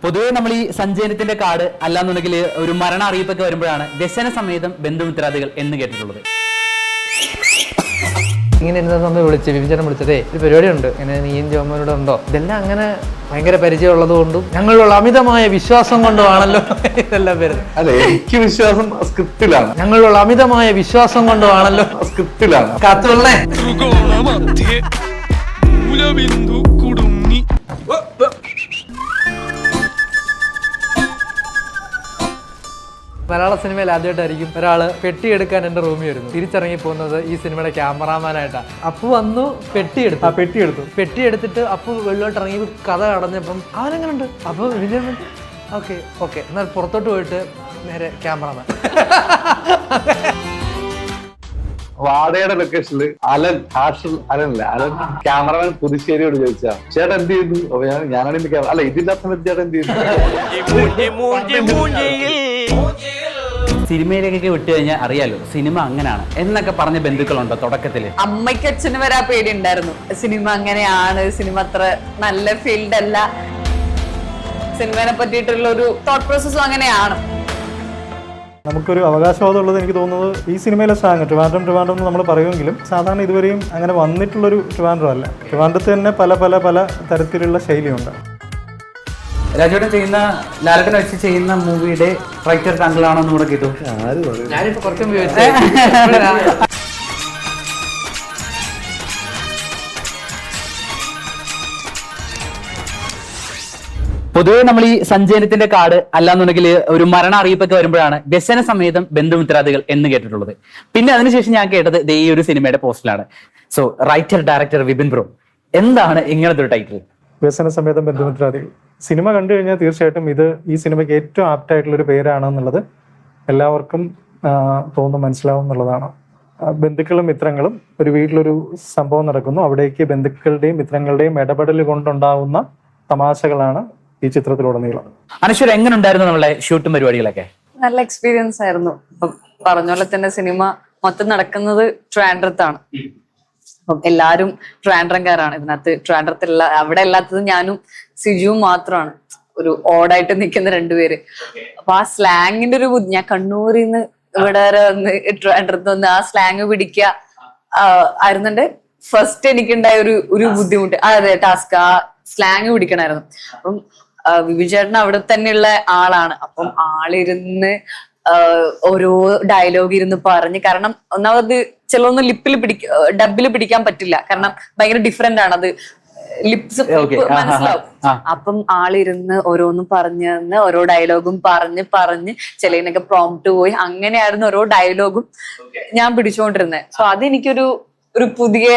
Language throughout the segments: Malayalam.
പൊതുവെ നമ്മൾ ഈ സഞ്ചയനത്തിന്റെ കാർഡ് അല്ലാന്നുണ്ടെങ്കിൽ ഒരു മരണ അറിയിപ്പൊക്കെ വരുമ്പോഴാണ് വ്യസന സമേതം ബന്ധുമിത്രാദികൾ എന്ന് കേട്ടിട്ടുള്ളത്. ഇങ്ങനെ ഇരുന്ന സമയം വിളിച്ച് വിഭജനം വിളിച്ചതേ ഒരു പരിപാടിയുണ്ട്, ഇങ്ങനെ നീയും ജോമനോട് ഉണ്ടോ, ഇതെല്ലാം അങ്ങനെ ഭയങ്കര പരിചയമുള്ളത് കൊണ്ടും ഞങ്ങളുള്ള അമിതമായ വിശ്വാസം കൊണ്ടുമാണല്ലോ ഇതെല്ലാം വരുന്നത്. അതെ, എനിക്ക് വിശ്വാസം സ്ക്രിപ്റ്റിലാണ്. ഞങ്ങളുള്ള അമിതമായ വിശ്വാസം കൊണ്ടുമാണല്ലോ സ്ക്രിപ്റ്റിലാണ്. കാത്തുള്ളേ മലയാള സിനിമയിൽ ആദ്യമായിട്ടായിരിക്കും ഒരാള് പെട്ടിയെടുക്കാൻ എൻ്റെ റൂമിൽ വരുന്നു. തിരിച്ചിറങ്ങി പോകുന്നത് ഈ സിനിമയുടെ ക്യാമറാമാനായിട്ടാണ്. അപ്പു വന്നു പെട്ടിയെടുത്തിട്ട് അപ്പു വെള്ളോട്ട് ഇറങ്ങി കഥ കടഞ്ഞപ്പം അവനെങ്ങനെയുണ്ട്, അപ്പോൾ വിജയൻ ഓക്കെ എന്നാൽ പുറത്തോട്ട് പോയിട്ട് നേരെ ക്യാമറാമാൻ. വാടകയുടെ ലൊക്കേഷനിൽ അലൻ ക്യാമറമാൻ പുതുശ്ശേരിയോട് ചോദിച്ചാ ചേട്ടൻ എന്ത് ചെയ്യുന്നു, അപ്പൊ ഞാനാണ് എന്റെ ക്യാമറ അല്ല ഇതില്ലാത്ത സമയത്ത് ചേട്ടൻ എന്ത് ചെയ്യുന്നു. സിനിമയിലേക്കൊക്കെ വിട്ടു കഴിഞ്ഞാൽ അറിയാലോ സിനിമ അങ്ങനെയാണ് എന്നൊക്കെ പറഞ്ഞ ബന്ധുക്കളുണ്ടോ തുടക്കത്തില്? അമ്മയ്ക്ക് അച്ഛന് വരെ ആ പേടി ഉണ്ടായിരുന്നു. സിനിമ അങ്ങനെയാണ്, സിനിമ അത്ര നല്ല ഫീൽഡ് അല്ല, സിനിമയെ പറ്റിയിട്ടുള്ള ഒരു തോട്ട് പ്രോസസ്സും അങ്ങനെയാണ്. നമുക്കൊരു അവകാശവാദം ഉള്ളത് എനിക്ക് തോന്നുന്നത് ഈ സിനിമയിലെ സ്ലാങ് ട്രിവാൻഡ്രം എന്ന് നമ്മൾ പറയുമെങ്കിലും സാധാരണ ഇതുവരെയും അങ്ങനെ വന്നിട്ടുള്ളൊരു ട്രിവാൻഡ്രം അല്ല. ട്രിവാൻഡ്രത്ത് തന്നെ പല തരത്തിലുള്ള ശൈലിയുണ്ട്. രാജുവേട്ടൻ ചെയ്യുന്ന ലാലേട്ടൻ വെച്ച് ചെയ്യുന്ന മൂവിയുടെ റൈറ്റർ താങ്കളാണോ എന്ന് കൂടെ കേട്ടു. ഞാനിപ്പോ കുറച്ചും പൊതുവെ നമ്മൾ ഈ സഞ്ചയനത്തിന്റെ കാർഡ് അല്ലാന്നുണ്ടെങ്കിൽ ഒരു മരണ അറിയിപ്പൊക്കെ വരുമ്പോഴാണ് വ്യസന സമേതം ബന്ധുമിത്രാദികൾ എന്ന് കേട്ടിട്ടുള്ളത്. പിന്നെ അതിനുശേഷം ഞാൻ കേട്ടത് ഈ ഒരു സിനിമയുടെ പോസ്റ്റിലാണ്. So writer director Vipin bro, എന്താണ് ഇങ്ങനത്തെ ഒരു ടൈറ്റിൽ? വ്യസന സമേതം ബന്ധുമിത്രാദികൾ സിനിമ കണ്ടു കഴിഞ്ഞാൽ തീർച്ചയായിട്ടും ഇത് ഈ സിനിമയ്ക്ക് ഏറ്റവും ആപ്റ്റായിട്ടുള്ളൊരു പേരാണെന്നുള്ളത് എല്ലാവർക്കും മനസ്സിലാവും എന്നുള്ളതാണ്. ബന്ധുക്കളും മിത്രങ്ങളും ഒരു വീട്ടിലൊരു സംഭവം നടക്കുന്നു, അവിടേക്ക് ബന്ധുക്കളുടെയും മിത്രങ്ങളുടെയും ഇടപെടൽ കൊണ്ടുണ്ടാവുന്ന തമാശകളാണ് ഈ ചിത്രത്തിലുടനീളം. അനശ്വര, എങ്ങനെ ഉണ്ടായിരുന്നു നമ്മളെ ഷൂട്ടും പരിപാടികളൊക്കെ? നല്ല എക്സ്പീരിയൻസ് ആയിരുന്നു. പറഞ്ഞ പോലെ തന്നെ സിനിമ മൊത്തം നടക്കുന്നത് ട്രിവാൻഡ്രത്താണ്. അപ്പം എല്ലാരും ട്രിവാൻഡ്രംകാരാണ്. ഇതിനകത്ത് ട്രിവാൻഡ്രത്തിലുള്ള അവിടെ അല്ലാത്തത് ഞാനും സിജുവും മാത്രമാണ് ഒരു ഓടായിട്ട് നിൽക്കുന്ന രണ്ടുപേര്. അപ്പൊ ആ സ്ലാങ്ങിന്റെ ഒരു ഞാൻ കണ്ണൂരിൽ നിന്ന് ഇവിടെ വരെ വന്ന് ട്രിവാൻഡ്രത്ത് വന്ന് ആ സ്ലാങ് പിടിക്കുക ആയിരുന്നുണ്ട് ഫസ്റ്റ് എനിക്കുണ്ടായ ഒരു ബുദ്ധിമുട്ട്. അതെ, ടാസ്ക് ആ സ്ലാങ് പിടിക്കണമായിരുന്നു. അപ്പം വിപിൻ ചേട്ടൻ അവിടെ തന്നെയുള്ള ആളാണ്. അപ്പം ആളിരുന്ന് ഓരോ ഡയലോഗ് ഇരുന്ന് പറഞ്ഞ്, കാരണം ഒന്നാമത് ചിലൊന്നും ഡബില് പിടിക്കാൻ പറ്റില്ല, കാരണം ഭയങ്കര ഡിഫറെന്റ് ആണ് അത്, ലിപ്സ് മനസ്സിലാവും. അപ്പം ആളിരുന്ന് ഓരോന്നും പറഞ്ഞ് ഓരോ ഡയലോഗും പറഞ്ഞ് ചിലതിനൊക്കെ പ്രോംപ്റ്റ് പോയി അങ്ങനെയായിരുന്നു ഓരോ ഡയലോഗും ഞാൻ പിടിച്ചുകൊണ്ടിരുന്നത്. സോ അതെനിക്കൊരു പുതിയ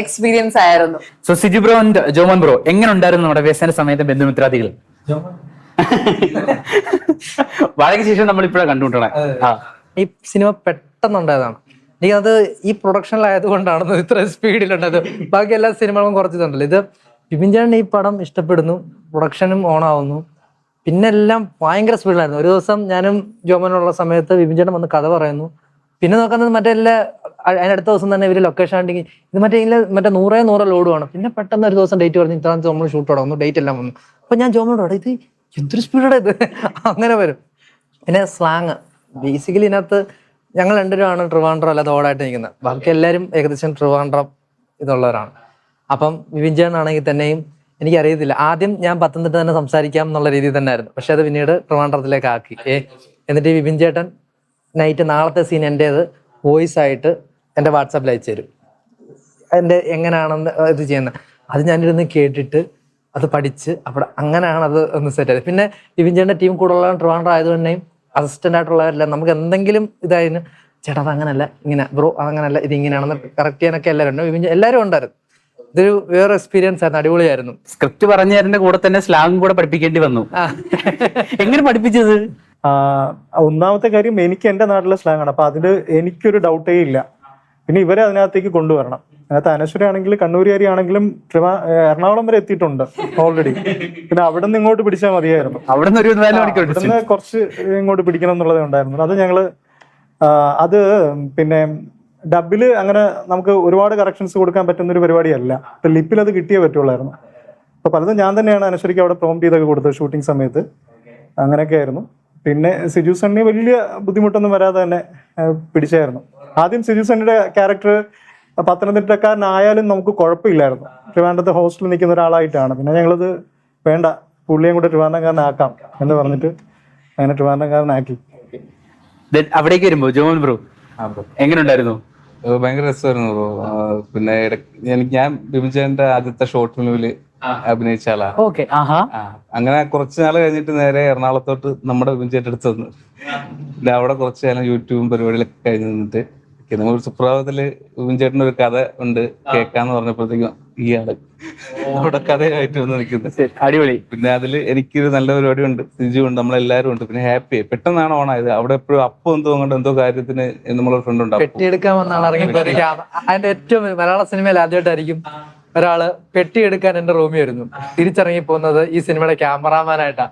എക്സ്പീരിയൻസ് ആയിരുന്നു. So Siju bro and Joman bro, എങ്ങനെ ഉണ്ടായിരുന്നു നമ്മുടെ വ്യസന സമയത്ത് ബന്ധുമിത്രാദികൾ? വളരെ ശേഷം നമ്മൾ ഇപ്പോഴാണ് കണ്ടുകൊണ്ടേ. ഈ സിനിമ പെട്ടെന്നുണ്ടായതാണ്. എനിക്കത് ഈ പ്രൊഡക്ഷനിലായത് കൊണ്ടാണ് ഇത്ര സ്പീഡിലുണ്ടായത്. ബാക്കി എല്ലാ സിനിമകളും കുറച്ചിട്ടുണ്ടല്ലോ. ഇത് വിപിൻ ചേട്ടൻ ഈ പടം ഇഷ്ടപ്പെടുന്നു, പ്രൊഡക്ഷനും ഓണാവുന്നു, പിന്നെ എല്ലാം ഭയങ്കര സ്പീഡിലായിരുന്നു. ഒരു ദിവസം ഞാനും ജോമനുള്ള സമയത്ത് വിപിൻ ചേട്ടൻ വന്ന് കഥ പറയുന്നു. പിന്നെ നോക്കുന്നത് മറ്റേ അതിനടുത്ത ദിവസം തന്നെ ഇവര് ലൊക്കേഷൻ ആണെങ്കിൽ ഇത് മറ്റേ 100 ലോഡുമാണ്. പിന്നെ പെട്ടെന്ന് ഒരു ദിവസം ഡേറ്റ് പറഞ്ഞ് ഇത്ര നമ്മൾ ഷൂട്ട് തുടങ്ങുന്നു, ഡേറ്റ് എല്ലാം വന്നു. അപ്പൊ ഞാൻ ജോമനോട് ഇത് എന്തൊരു സ്പീഡാണ് ഇത്, അങ്ങനെ വരും. പിന്നെ സ്ലാങ് ബേസിക്കലി ഇതിനകത്ത് ഞങ്ങൾ രണ്ടുപേരുമാണ് ട്രിവാൻഡ്രം അല്ലാതെ ഓടായിട്ട് നിൽക്കുന്നത്. ബാക്കി എല്ലാവരും ഏകദേശം ട്രിവാൻഡ്രം ഇതുള്ളവരാണ്. അപ്പം വിപിൻ ചേട്ടൻ ആണെങ്കിൽ തന്നെയും എനിക്കറിയത്തില്ല, ആദ്യം ഞാൻ പത്തനംതിട്ട തന്നെ സംസാരിക്കാം എന്നുള്ള രീതിയിൽ തന്നെ ആയിരുന്നു. പക്ഷെ അത് പിന്നീട് ട്രിവാൻഡ്രത്തിലേക്ക് ആക്കി. എന്നിട്ട് ഈ വിപിൻ ചേട്ടൻ നൈറ്റ് നാളത്തെ സീൻ എൻ്റേത് വോയിസ് ആയിട്ട് എൻ്റെ വാട്സാപ്പിൽ അയച്ചു തരും. എൻ്റെ എങ്ങനെയാണെന്ന് ഇത് ചെയ്യുന്നത് അത് ഞാനിരുന്ന് കേട്ടിട്ട് അത് പഠിച്ച് അവിടെ അങ്ങനെയാണ് അത് ഒന്ന് സെറ്റ് ആയത്. പിന്നെ വിപിൻ ചേട്ടൻ്റെ ടീം കൂടുതലുള്ള ട്രിവാൻഡ്രം ആയതുകൊണ്ട് തന്നെയും അസിസ്റ്റന്റ് ആയിട്ടുള്ളവരെല്ലാം നമുക്ക് എന്തെങ്കിലും ഇതായിരുന്നു, ചേട്ടാ അത് അങ്ങനല്ല ഇങ്ങനെ, ബ്രോ അതങ്ങനല്ല ഇത് ഇങ്ങനെയാണെന്ന് കറക്റ്റ് ചെയ്യാനൊക്കെ എല്ലാവരും ഉണ്ടായിരുന്നു. ഇതൊരു വേറെ എക്സ്പീരിയൻസ് ആയിരുന്നു, അടിപൊളിയായിരുന്നു. സ്ക്രിപ്റ്റ് പറഞ്ഞതിന്റെ കൂടെ തന്നെ സ്ലാങ് കൂടെ പഠിപ്പിക്കേണ്ടി വന്നു. എങ്ങനെ പഠിപ്പിച്ചത്? ഒന്നാമത്തെ കാര്യം എനിക്ക് എൻ്റെ നാട്ടിലെ സ്ലാങ് ആണ്, അപ്പൊ അതിന് എനിക്കൊരു ഡൗട്ടേ ഇല്ല. പിന്നെ ഇവരെ അതിനകത്തേക്ക് കൊണ്ടുവരണം. അതിനകത്ത് അനശ്വര ആണെങ്കിലും കണ്ണൂരുകാരി ആണെങ്കിലും എറണാകുളം വരെ എത്തിയിട്ടുണ്ട് ഓൾറെഡി. പിന്നെ അവിടെ നിന്ന് ഇങ്ങോട്ട് പിടിച്ചാൽ മതിയായിരുന്നു. അവിടെ നിന്ന് കുറച്ച് ഇങ്ങോട്ട് പിടിക്കണം എന്നുള്ളതേ ഉണ്ടായിരുന്നു. അത് ഞങ്ങള് അത് പിന്നെ ഡബില് അങ്ങനെ നമുക്ക് ഒരുപാട് കറക്ഷൻസ് കൊടുക്കാൻ പറ്റുന്ന ഒരു പരിപാടിയല്ല. ലിപ്പിൽ അത് കിട്ടിയേ പറ്റുള്ളായിരുന്നു. അപ്പോൾ പലതും ഞാൻ തന്നെയാണ് അനശ്വരിക്ക് അവിടെ പ്രോംപ്റ്റ് ചെയ്തൊക്കെ കൊടുത്തത് ഷൂട്ടിംഗ് സമയത്ത്. അങ്ങനെയൊക്കെ ആയിരുന്നു. പിന്നെ സിജു സണ്ണി വലിയ ബുദ്ധിമുട്ടൊന്നും വരാതെ തന്നെ പിടിച്ചായിരുന്നു. ആദ്യം സിജു സണ്ണിയുടെ ക്യാരക്ടർ പത്തനംതിട്ടക്കാരനായാലും നമുക്ക് കുഴപ്പമില്ലായിരുന്നു. ട്രിവാൻഡ്രത്തെ ഹോസ്റ്റലിൽ നിൽക്കുന്ന ഒരാളായിട്ടാണ്. പിന്നെ ഞങ്ങളത് വേണ്ട, പുള്ളിയും കൂടെ ട്രിവാൻഡ്രംകാരനാക്കാം എന്ന് പറഞ്ഞിട്ട് അങ്ങനെ ട്രിവാൻഡ്രംകാരനാക്കി. അവിടേക്ക് വരുമ്പോ ജോൺ ബ്രോ എങ്ങനെയുണ്ടായിരുന്നു? ഭയങ്കര രസമായിരുന്നു ബ്രോ. പിന്നെ ഞാൻ ബിബിൻചേട്ടന്റെ ആദ്യത്തെ ഷോർട്ട് ഫിലിമില് അഭിനയിച്ച ആളാ. അങ്ങനെ കുറച്ച് നാൾ കഴിഞ്ഞിട്ട് നേരെ എറണാകുളത്തോട്ട് നമ്മുടെ ബിബിൻചേട്ടൻ എടുത്ത് വന്നു. പിന്നെ അവിടെ കുറച്ച് കാലം യൂട്യൂബും പരിപാടികളൊക്കെ കഴിഞ്ഞ് നിന്നിട്ട് നമ്മൾ സുപ്രഭാതത്തില് ബിബിൻചേട്ടൻ്റെ ഒരു കഥ ഉണ്ട് കേൾക്കാന്ന് പറഞ്ഞപ്പോഴത്തേക്കും ഇയാള് അവിടെ കഥയായിട്ട് വന്ന് നിൽക്കുന്നത്. അടിപൊളി. പിന്നെ അതില് എനിക്കൊരു നല്ല പരിപാടി ഉണ്ട്, സിജു ഉണ്ട്, നമ്മളെല്ലാരും ഉണ്ട്. പിന്നെ ഹാപ്പി പെട്ടെന്നാണ് ഓണായത്. അവിടെ എപ്പോഴും അപ്പം എന്തോ കാര്യത്തിന് നമ്മളൊരു ഫ്രണ്ട് ഉണ്ട്, പെട്ടിയെടുക്കാൻ വന്നാണ് ഇറങ്ങിപ്പോ. അതിന്റെ ഏറ്റവും മലയാള സിനിമയിൽ ആദ്യമായിട്ടായിരിക്കും ഒരാള് പെട്ടിയെടുക്കാൻ എന്റെ റൂമിൽ വരുന്നു. തിരിച്ചിറങ്ങി പോകുന്നത് ഈ സിനിമയുടെ ക്യാമറാമാനായിട്ടാ.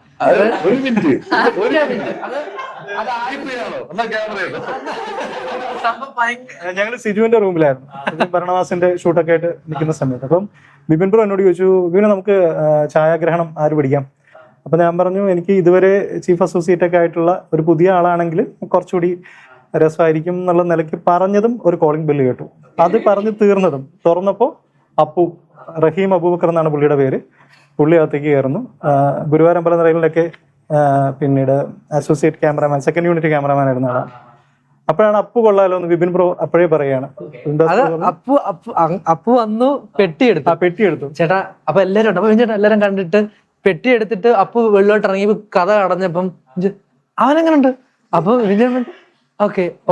ഞങ്ങൾ സിജുവിന്റെ റൂമിലായിരുന്നു ഭരണവാസിന്റെ ഷൂട്ടൊക്കെ ആയിട്ട് നിൽക്കുന്ന സമയത്ത്. അപ്പം ബിപിൻ ബ്രോ എന്നോട് ചോദിച്ചു, ബിപിനെ നമുക്ക് ഛായാഗ്രഹണം ആര് പഠിക്കാം? അപ്പൊ ഞാൻ പറഞ്ഞു, എനിക്ക് ഇതുവരെ ചീഫ് അസോസിയേറ്റ് ഒക്കെ ആയിട്ടുള്ള ഒരു പുതിയ ആളാണെങ്കിൽ കുറച്ചുകൂടി രസമായിരിക്കും എന്നുള്ള നിലയ്ക്ക് പറഞ്ഞതും ഒരു കോളിംഗ് ബെല്ല് കേട്ടു. അത് പറഞ്ഞു തീർന്നതും തുറന്നപ്പോ അപ്പു, റഹീം അബൂബക്കർ എന്നാണ് പുള്ളിയുടെ പേര്, പുള്ളി അകത്തേക്ക് കയറുന്നു. ഗുരുവായൂരമ്പലം നിറയിലൊക്കെ പിന്നീട് associate cameraman, second unit cameraman ആയിരുന്ന ആളാണ്. അപ്പോഴാണ് അപ്പു കൊള്ളാലോ എന്ന് വിപിൻ ബ്രോ അപ്പോഴേ പറയാണ്. അപ്പു വന്നു പെട്ടിയെടുത്തു ചേട്ടാ. അപ്പൊ എല്ലാരും ഉണ്ട്. അപ്പൊ ചേട്ടാ എല്ലാരും കണ്ടിട്ട് പെട്ടിയെടുത്തിട്ട് അപ്പു വെള്ളോട്ട് ഇറങ്ങി കഥ അടഞ്ഞപ്പം അവനെങ്ങനെ ഉണ്ട്? അപ്പൊ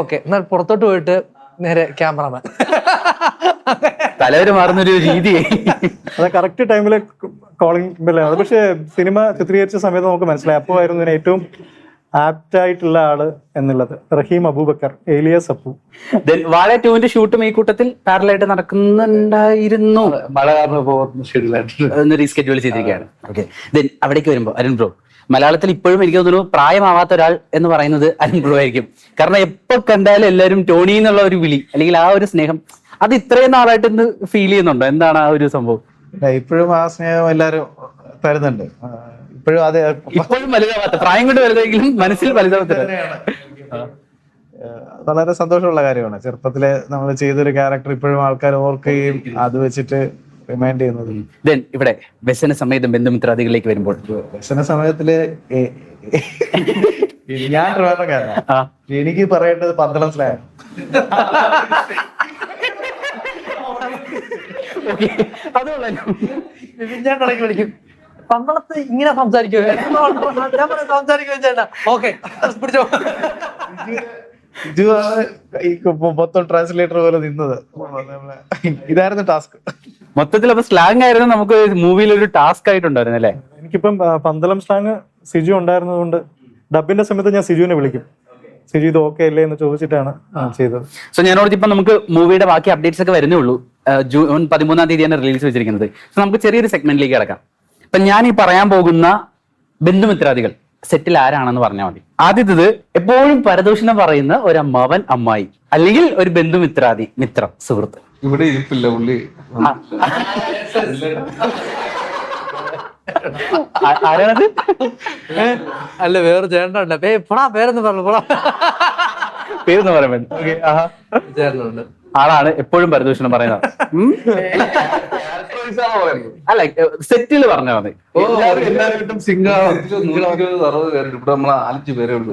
ഓക്കെ എന്നാൽ പുറത്തോട്ട് പോയിട്ട് നേരെ ക്യാമറമാൻ. തലവര് മാറുന്നൊരു രീതി. അത് കറക്റ്റ് ടൈമില് കോളിംഗ് ബെല്ലാണ്. പക്ഷെ സിനിമ ചിത്രീകരിച്ച സമയത്ത് നമുക്ക് മനസ്സിലായി അപ്പു ആയിരുന്നു ഇതിന് ഏറ്റവും ആപ്റ്റ് ആയിട്ടുള്ള ആള് എന്നുള്ളത്. റഹീം അബൂബക്കർ ഏലിയസ് അപ്പു. വാഴ 2ന്റെ ഷൂട്ടും ഈ കൂട്ടത്തിൽ പാരലായിട്ട് നടക്കുന്നുണ്ടായിരുന്നു. മഴ കാരണം പോകുന്ന ഷെഡ്യൂളായിട്ട് ഒന്ന് റീസ്കെഡ്യൂൾ ചെയ്തിരിക്കുകയാണ്. ഓക്കെ, ദെൻ അവിടേക്ക് വരുമ്പോ അരുൺ ബ്രോ, മലയാളത്തിൽ ഇപ്പോഴും എനിക്ക് തോന്നുന്നു പ്രായമാവാത്ത ഒരാൾ എന്ന് പറയുന്നത് അരുൺ ബ്രോ ആയിരിക്കും. കാരണം എപ്പോ കണ്ടാലും എല്ലാവരും ടോണി എന്നുള്ള ഒരു വിളി അല്ലെങ്കിൽ ആ ഒരു സ്നേഹം അത് ഇത്രയും നാളായിട്ട് ഇന്ന് ഫീൽ ചെയ്യുന്നുണ്ടോ? എന്താണ് ആ ഒരു സംഭവം? ഇപ്പോഴും ആ സ്നേഹം എല്ലാരും തരുന്നുണ്ട്. ഇപ്പോഴും അതെ, ഇപ്പോഴും വലുതാവാത്ത, പ്രായം കൊണ്ട് വലുതെങ്കിലും മനസ്സിൽ വലുതാവാത്ത. വളരെ സന്തോഷമുള്ള കാര്യമാണ്. ചെറുപ്പത്തിലെ നമ്മൾ ചെയ്തൊരു ക്യാരക്ടർ ഇപ്പോഴും ആൾക്കാർ ഓർക്കുകയും അത് വെച്ചിട്ട് റിമൈൻഡ് ചെയ്യുന്നത്. ദെൻ ഇവിടെ വ്യസന സമേതം ബന്ധുമിത്രാദികളിലേക്ക് വരുമ്പോൾ വ്യസന സമയത്തില് ഞാൻ ട്രിവാൻഡ്രംകാരനാണ്. എനിക്ക് പറയേണ്ടത് പന്തളം സ്ലാങ്. വിളിക്കും പന്തളത്ത് ഇങ്ങനെ സംസാരിക്കുമോ? ഓക്കെ പിടിച്ചോ. മൊത്തം ട്രാൻസ്ലേറ്റർ പോലെ നിന്നത്. ഇതായിരുന്നു ടാസ്ക്. മൊത്തത്തിൽ അപ്പൊ സ്ലാങ് ആയിരുന്നു നമുക്ക് മൂവിയിൽ ഒരു ടാസ്ക് ആയിട്ടുണ്ടായിരുന്നു അല്ലേ? എനിക്കിപ്പം പന്തളം സ്ലാങ് സിജു ഉണ്ടായിരുന്നത് കൊണ്ട് ഡബിന്റെ സമയത്ത് ഞാൻ സിജുവിനെ വിളിക്കും. സിജു ഇത് ഓക്കെ അല്ലേ എന്ന് ചോദിച്ചിട്ടാണ് ചെയ്തത്. സോ ഞാനോട് ഇപ്പൊ നമുക്ക് മൂവിയുടെ ബാക്കി അപ്ഡേറ്റ്സ് ഒക്കെ വരുന്നേ ഉള്ളൂ. ജൂൺ 13-ാം തീയതിയാണ് റിലീസ് വെച്ചിരിക്കുന്നത്. സോ നമുക്ക് ചെറിയൊരു സെഗ്മെന്റിലേക്ക് കിടക്കാം. അപ്പൊ ഞാൻ ഈ പറയാൻ പോകുന്ന ബന്ധുമിത്രാദികൾ സെറ്റിൽ ആരാണെന്ന് പറഞ്ഞാൽ മതി. ആദ്യത്തേത് എപ്പോഴും പരദൂഷണം പറയുന്ന ഒരു അമ്മാവൻ അമ്മായി അല്ലെങ്കിൽ ഒരു ബന്ധുമിത്രാദി മിത്രം സുഹൃത്ത്. ഇവിടെ ഇരിപ്പില്ല പുള്ളി. ആരാണത്? അല്ല വേറെ ചേട്ടനുണ്ട്. പേരൊന്ന് പറഞ്ഞു പേരൊന്ന് പറയാൻ ചേട്ടനുണ്ട്. ആളാണ് എപ്പോഴും പരദൂഷണം പറയുന്നത്. അല്ല സെറ്റിൽ പറഞ്ഞാൽ മതി. എല്ലാവരും സിംഗാണ്. 160 പേരുണ്ട് ഇവിടെ. നമ്മളെ 5 പേരേ ഉള്ളൂ.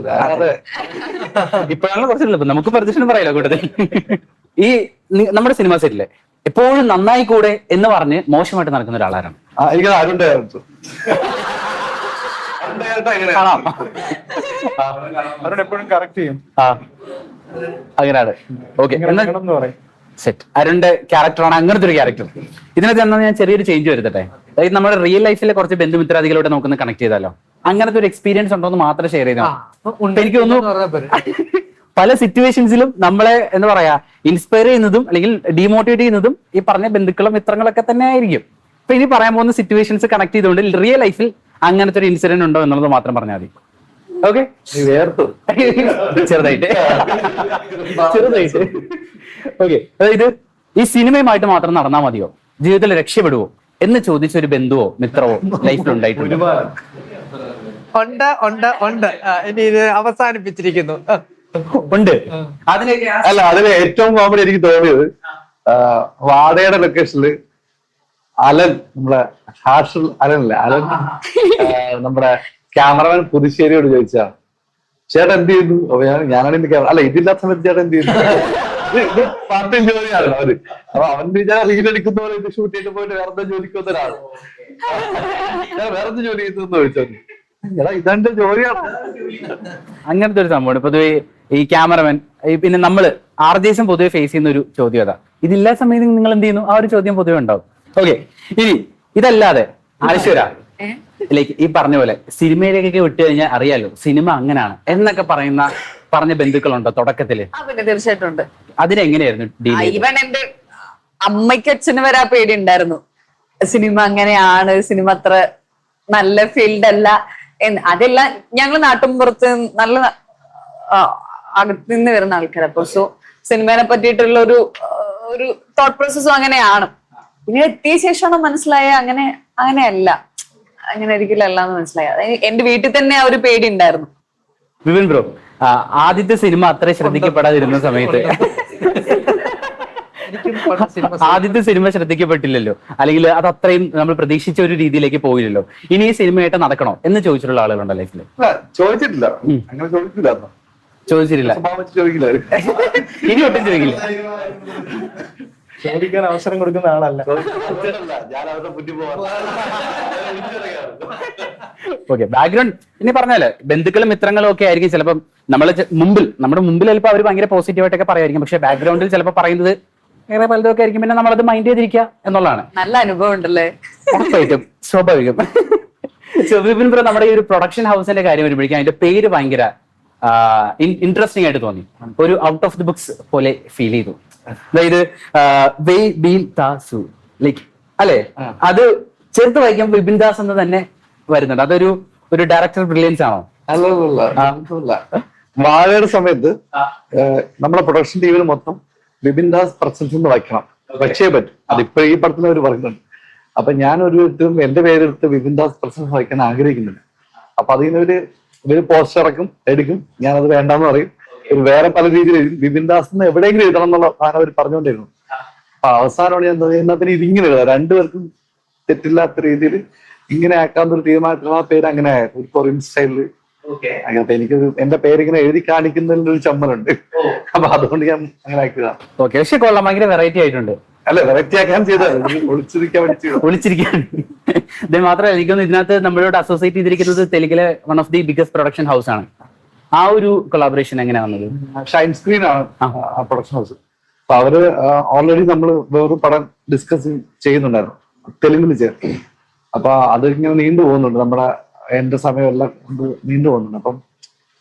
ഇപ്പോഴാണ് കുറച്ചുള്ളത്. നമുക്ക് പരദൂഷണം പറയാലോ കൂട്ടത്തിൽ. ഈ നമ്മുടെ സിനിമ സെറ്റില് എപ്പോഴും നന്നായി കൂടെ എന്ന് പറഞ്ഞ് മോശമായിട്ട് നടക്കുന്ന ഒരാളാരാണ്? എനിക്ക് അരുൺ ഡയറക്ടർ. അവരോട് എപ്പോഴും കറക്റ്റ് ചെയ്യും. അങ്ങനെയാണ്. ഓക്കെ, എന്ന് പറയും. സെറ്റ് അരുണിന്റെ ക്യാരക്ടറാണ് അങ്ങനത്തെ ഒരു ക്യാരക്ടർ. ഇതിനകത്ത് എന്നാൽ ഞാൻ ചെറിയൊരു ചേഞ്ച് വരുത്തട്ടെ. അതായത് നമ്മുടെ റിയൽ ലൈഫിലെ കുറച്ച് ബന്ധുമിത്രാദികളോട് നമുക്കൊന്ന് കണക്ട് ചെയ്താലോ? അങ്ങനത്തെ ഒരു എക്സ്പീരിയൻസ് ഉണ്ടോ എന്ന് മാത്രം ഷെയർ ചെയ്താൽ. എനിക്ക് തോന്നുന്നു പല സിറ്റുവേഷൻസിലും നമ്മളെ എന്താ പറയാ ഇൻസ്പയർ ചെയ്യുന്നതും അല്ലെങ്കിൽ ഡീമോട്ടിവേറ്റ് ചെയ്യുന്നതും ഈ പറഞ്ഞ ബന്ധുക്കളും മിത്രങ്ങളൊക്കെ തന്നെ ആയിരിക്കും. അപ്പൊ ഇനി പറയാൻ പോകുന്ന സിറ്റുവേഷൻസ് കണക്ട് ചെയ്തുകൊണ്ട് റിയൽ ലൈഫിൽ അങ്ങനത്തെ ഒരു ഇൻസിഡന്റ് ഉണ്ടോ എന്നുള്ളത് മാത്രം പറഞ്ഞാൽ മതി. ഓക്കെ, ചെറുതായിട്ട്. ഓക്കെ, അതായത് ഈ സിനിമയുമായിട്ട് മാത്രം നടന്നാൽ മതിയോ? ജീവിതത്തിൽ രക്ഷപ്പെടുവോ? എന്ന് ചോദിച്ച ഒരു ബന്ധുവോ മിത്രവോ ലൈഫിൽ ഉണ്ടായിട്ടുണ്ട്? ഉണ്ട്. ഇനി ഇത് അവസാനിപ്പിച്ചിരിക്കുന്നു. ഉണ്ട്. അതിലേക്ക് അല്ല, അതിന് ഏറ്റവും കോമഡി എനിക്ക് തോന്നിയത് വാടയുടെ ലൊക്കേഷനില് അലൻ, നമ്മുടെ ഹാഷൽ അലനല്ലേ, അലൻ നമ്മുടെ ക്യാമറമാൻ പുതുശ്ശേരിയോട് ചോദിച്ചാ ചേട്ടൻ എന്ത് ചെയ്യുന്നു? അപ്പൊ ഞാനാണ് ഇന്ന് ക്യാമറ, അല്ല ഇതില്ലാത്ത സമയത്ത് ചേട്ടൻ എന്ത് ചെയ്യുന്നു? ഇത് പാർട്ട് ടൈം ജോലിയാണ് അവര്. അപ്പൊ അവൻ വിചാരം റീൽ അടിക്കുന്ന പോലെ ഇത് ഷൂട്ട് ചെയ്തിട്ട് പോയിട്ട് വേറെ ജോലിക്ക് വന്ന ഒരാള്. ഞാൻ വേറെ ജോലി ചെയ്തു ചോദിച്ചത്, ഇതെന്റെ ജോലിയാണ്. അങ്ങനത്തെ ഒരു സംഭവമാണ് പൊതുവെ ഈ ക്യാമറമാൻ. പിന്നെ നമ്മള് ആർജേസും പൊതുവെ ഫേസ് ചെയ്യുന്ന ഒരു ചോദ്യം അതാ, ഇതില്ലാ സമയത്ത് നിങ്ങൾ എന്ത് ചെയ്യുന്നു? ആ ഒരു ചോദ്യം പൊതുവെ ഉണ്ടാവും. ഓക്കെ, ഇനി ഇതല്ലാതെ ഐശ്വര്യ ലൈക്ക് ഈ പറഞ്ഞ പോലെ സിനിമയിലേക്കൊക്കെ വിട്ടു കഴിഞ്ഞാൽ അറിയാലോ സിനിമ അങ്ങനെയാണ് എന്നൊക്കെ പറഞ്ഞ ബന്ധുക്കളുണ്ടോ തുടക്കത്തില്? പിന്നെ തീർച്ചയായിട്ടും ഉണ്ട്. അതിനെങ്ങനെയായിരുന്നു ഡീൽ? ഈവൻ എന്റെ അമ്മയ്ക്ക് അച്ഛന് വരെ ആ പേടി ഉണ്ടായിരുന്നു, സിനിമ അങ്ങനെയാണ്, സിനിമ അത്ര നല്ല ഫീൽഡ് അല്ല എന്ന്. അതെല്ലാം ഞങ്ങൾ നാട്ടുമ്പുറത്ത് നല്ല അകത്ത് നിന്ന് വരുന്ന ആൾക്കാരാണ്. അപ്പൊ സോ സിനിമയെ പറ്റിയിട്ടുള്ള ഒരു തോട്ട് പ്രോസസ്സും അങ്ങനെയാണ്. പിന്നെ എത്തിയ ശേഷമാണ് മനസ്സിലായ അങ്ങനെയല്ല, അങ്ങനെ ഒരിക്കലും അല്ല എന്ന് മനസ്സിലായ. എന്റെ വീട്ടിൽ തന്നെ ആ ഒരു പേടി ഉണ്ടായിരുന്നു. വിപിൻ ബ്രോ, ആദ്യത്തെ സിനിമ അത്ര ശ്രദ്ധിക്കപ്പെടാതിരുന്ന സമയത്ത് ആദ്യത്തെ സിനിമ ശ്രദ്ധിക്കപ്പെട്ടില്ലല്ലോ, അല്ലെങ്കിൽ അത് അത്രയും നമ്മൾ പ്രതീക്ഷിച്ച ഒരു രീതിയിലേക്ക് പോയില്ലല്ലോ. ഇനി ഈ സിനിമയായിട്ട് നടക്കണോ എന്ന് ചോദിച്ചിട്ടുള്ള ആളുകളുണ്ടോ ലൈഫിൽ? ചോദിച്ചിട്ടില്ല, അങ്ങനെ ചോദിച്ചില്ല. ചോദിച്ചിട്ടില്ല, ചോദിക്കില്ല, ഇനി ഒട്ടും ചോദിക്കില്ല. ചോദിക്കാൻ അവസരം കൊടുക്കുന്ന ആളല്ല. ഞാൻ അവരുടെ മുന്നിൽ പോവാ. ഓക്കെ, ബാക്ക്ഗ്രൗണ്ട് ഇനി പറഞ്ഞാല് ബന്ധുക്കളും മിത്രങ്ങളും ഒക്കെ ആയിരിക്കും ചിലപ്പം നമ്മുടെ മുമ്പിൽ ചിലപ്പോൾ അവർ ഭയങ്കര പോസിറ്റീവായിട്ടൊക്കെ പറയുമായിരിക്കും, പക്ഷെ ബാക്ക്ഗ്രൗണ്ടിൽ ചിലപ്പോൾ പറയുന്നത് വേറെ പലതൊക്കെ ആയിരിക്കും. പിന്നെ നമ്മളത് മൈൻഡ് ചെയ്തിരിക്കുക എന്നുള്ളതാണ്. നല്ല അനുഭവം ഉണ്ടല്ലേ? ഉറപ്പായിട്ടും, സ്വാഭാവികം. വിപിൻ ബ്രോ, നമ്മുടെ ഈ ഒരു പ്രൊഡക്ഷൻ ഹൗസിന്റെ കാര്യം വരുമ്പോഴേക്കും അതിന്റെ പേര് ഭയങ്കര ഇൻട്രസ്റ്റിംഗ് ആയിട്ട് തോന്നി. ഒരു ഔട്ട് ഓഫ് ദി ബുക്സ് പോലെ ഫീൽ ചെയ്തു. അതായത് ലൈക്ക് അല്ലെ, അത് ചേർത്ത് വായിക്കുമ്പോൾ വിപിൻ ദാസ് എന്ന് തന്നെ വരുന്നുണ്ട്. അതൊരു ഡയറക്ടർ ബ്രില്യൻസ് ആണോ? അല്ല, വാഴയുടെ സമയത്ത് നമ്മുടെ പ്രൊഡക്ഷൻ ടീമിന് മൊത്തം വിപിൻ ദാസ് പ്രസൻസ് എന്ന് വയ്ക്കണം, പക്ഷേ പറ്റും. അതിപ്പോ ഈ പടത്തിൽ അവർ പറയുന്നുണ്ട്. അപ്പൊ ഞാൻ ഒരു എന്റെ പേരെടുത്ത് വിപിൻ ദാസ് പ്രസൻസ് വയ്ക്കാൻ ആഗ്രഹിക്കുന്നില്ല. അപ്പൊ അതിനൊരു പോസ്റ്റർ എടുക്കും, ഞാനത് വേണ്ടെന്ന് പറയും. ഒരു വേറെ പല രീതിയിൽ വിപിൻ ദാസ് എന്ന് എവിടെയെങ്കിലും എഴുതണം എന്നുള്ള സാധനം അവർ പറഞ്ഞുകൊണ്ടിരുന്നു. അപ്പൊ അവസാനമാണ് ഞാൻ എന്നതിന് ഇതിങ്ങനെ എഴുതാം, രണ്ടുപേർക്കും തെറ്റില്ലാത്ത രീതിയിൽ ഇങ്ങനെ ആക്കാവുന്ന ഒരു തീരുമാനത്തിൽ ആ പേര് അങ്ങനെ ഒരു കൊറിയൻ സ്റ്റൈലില്. അങ്ങനത്തെ എനിക്കൊരു എന്റെ പേരിങ്ങനെ എഴുതി കാണിക്കുന്നതിൽ ഒരു ചമ്മലുണ്ട്. അപ്പൊ അതുകൊണ്ട് ഞാൻ അങ്ങനെ ആക്കിയതാണ്. ഓക്കെ, പക്ഷെ കൊള്ളാം, ഭയങ്കര വെറൈറ്റി ആയിട്ടുണ്ട്. അല്ല, വെറൈറ്റി ആക്കാൻ ചെയ്തത് ഒളിച്ചിരിക്കാൻ. ഇത് മാത്രമല്ല, എനിക്കൊന്ന് ഇതിനകത്ത് നമ്മളോട് അസോസിയേറ്റ് ചെയ്തിരിക്കുന്നത് തെലുങ്കിലെ one of the biggest production house ആണ്. ആ ഒരു കൊളാബറേഷൻ എങ്ങനെയാ വന്നത്? ഷൈൻ സ്ക്രീൻ ആണ് ആ പ്രൊഡക്ഷൻ ഹൗസ്. അപ്പൊ അവര് ഓൾറെഡി നമ്മൾ വേറൊരു പടം ഡിസ്കസ് ചെയ്യുന്നുണ്ടായിരുന്നു തെലുങ്കിൽ ചേർത്ത്. അപ്പൊ അത് ഇങ്ങനെ നീണ്ടു പോകുന്നുണ്ട്, നമ്മുടെ എന്റെ സമയമെല്ലാം കൊണ്ട് നീണ്ടു പോകുന്നുണ്ട്.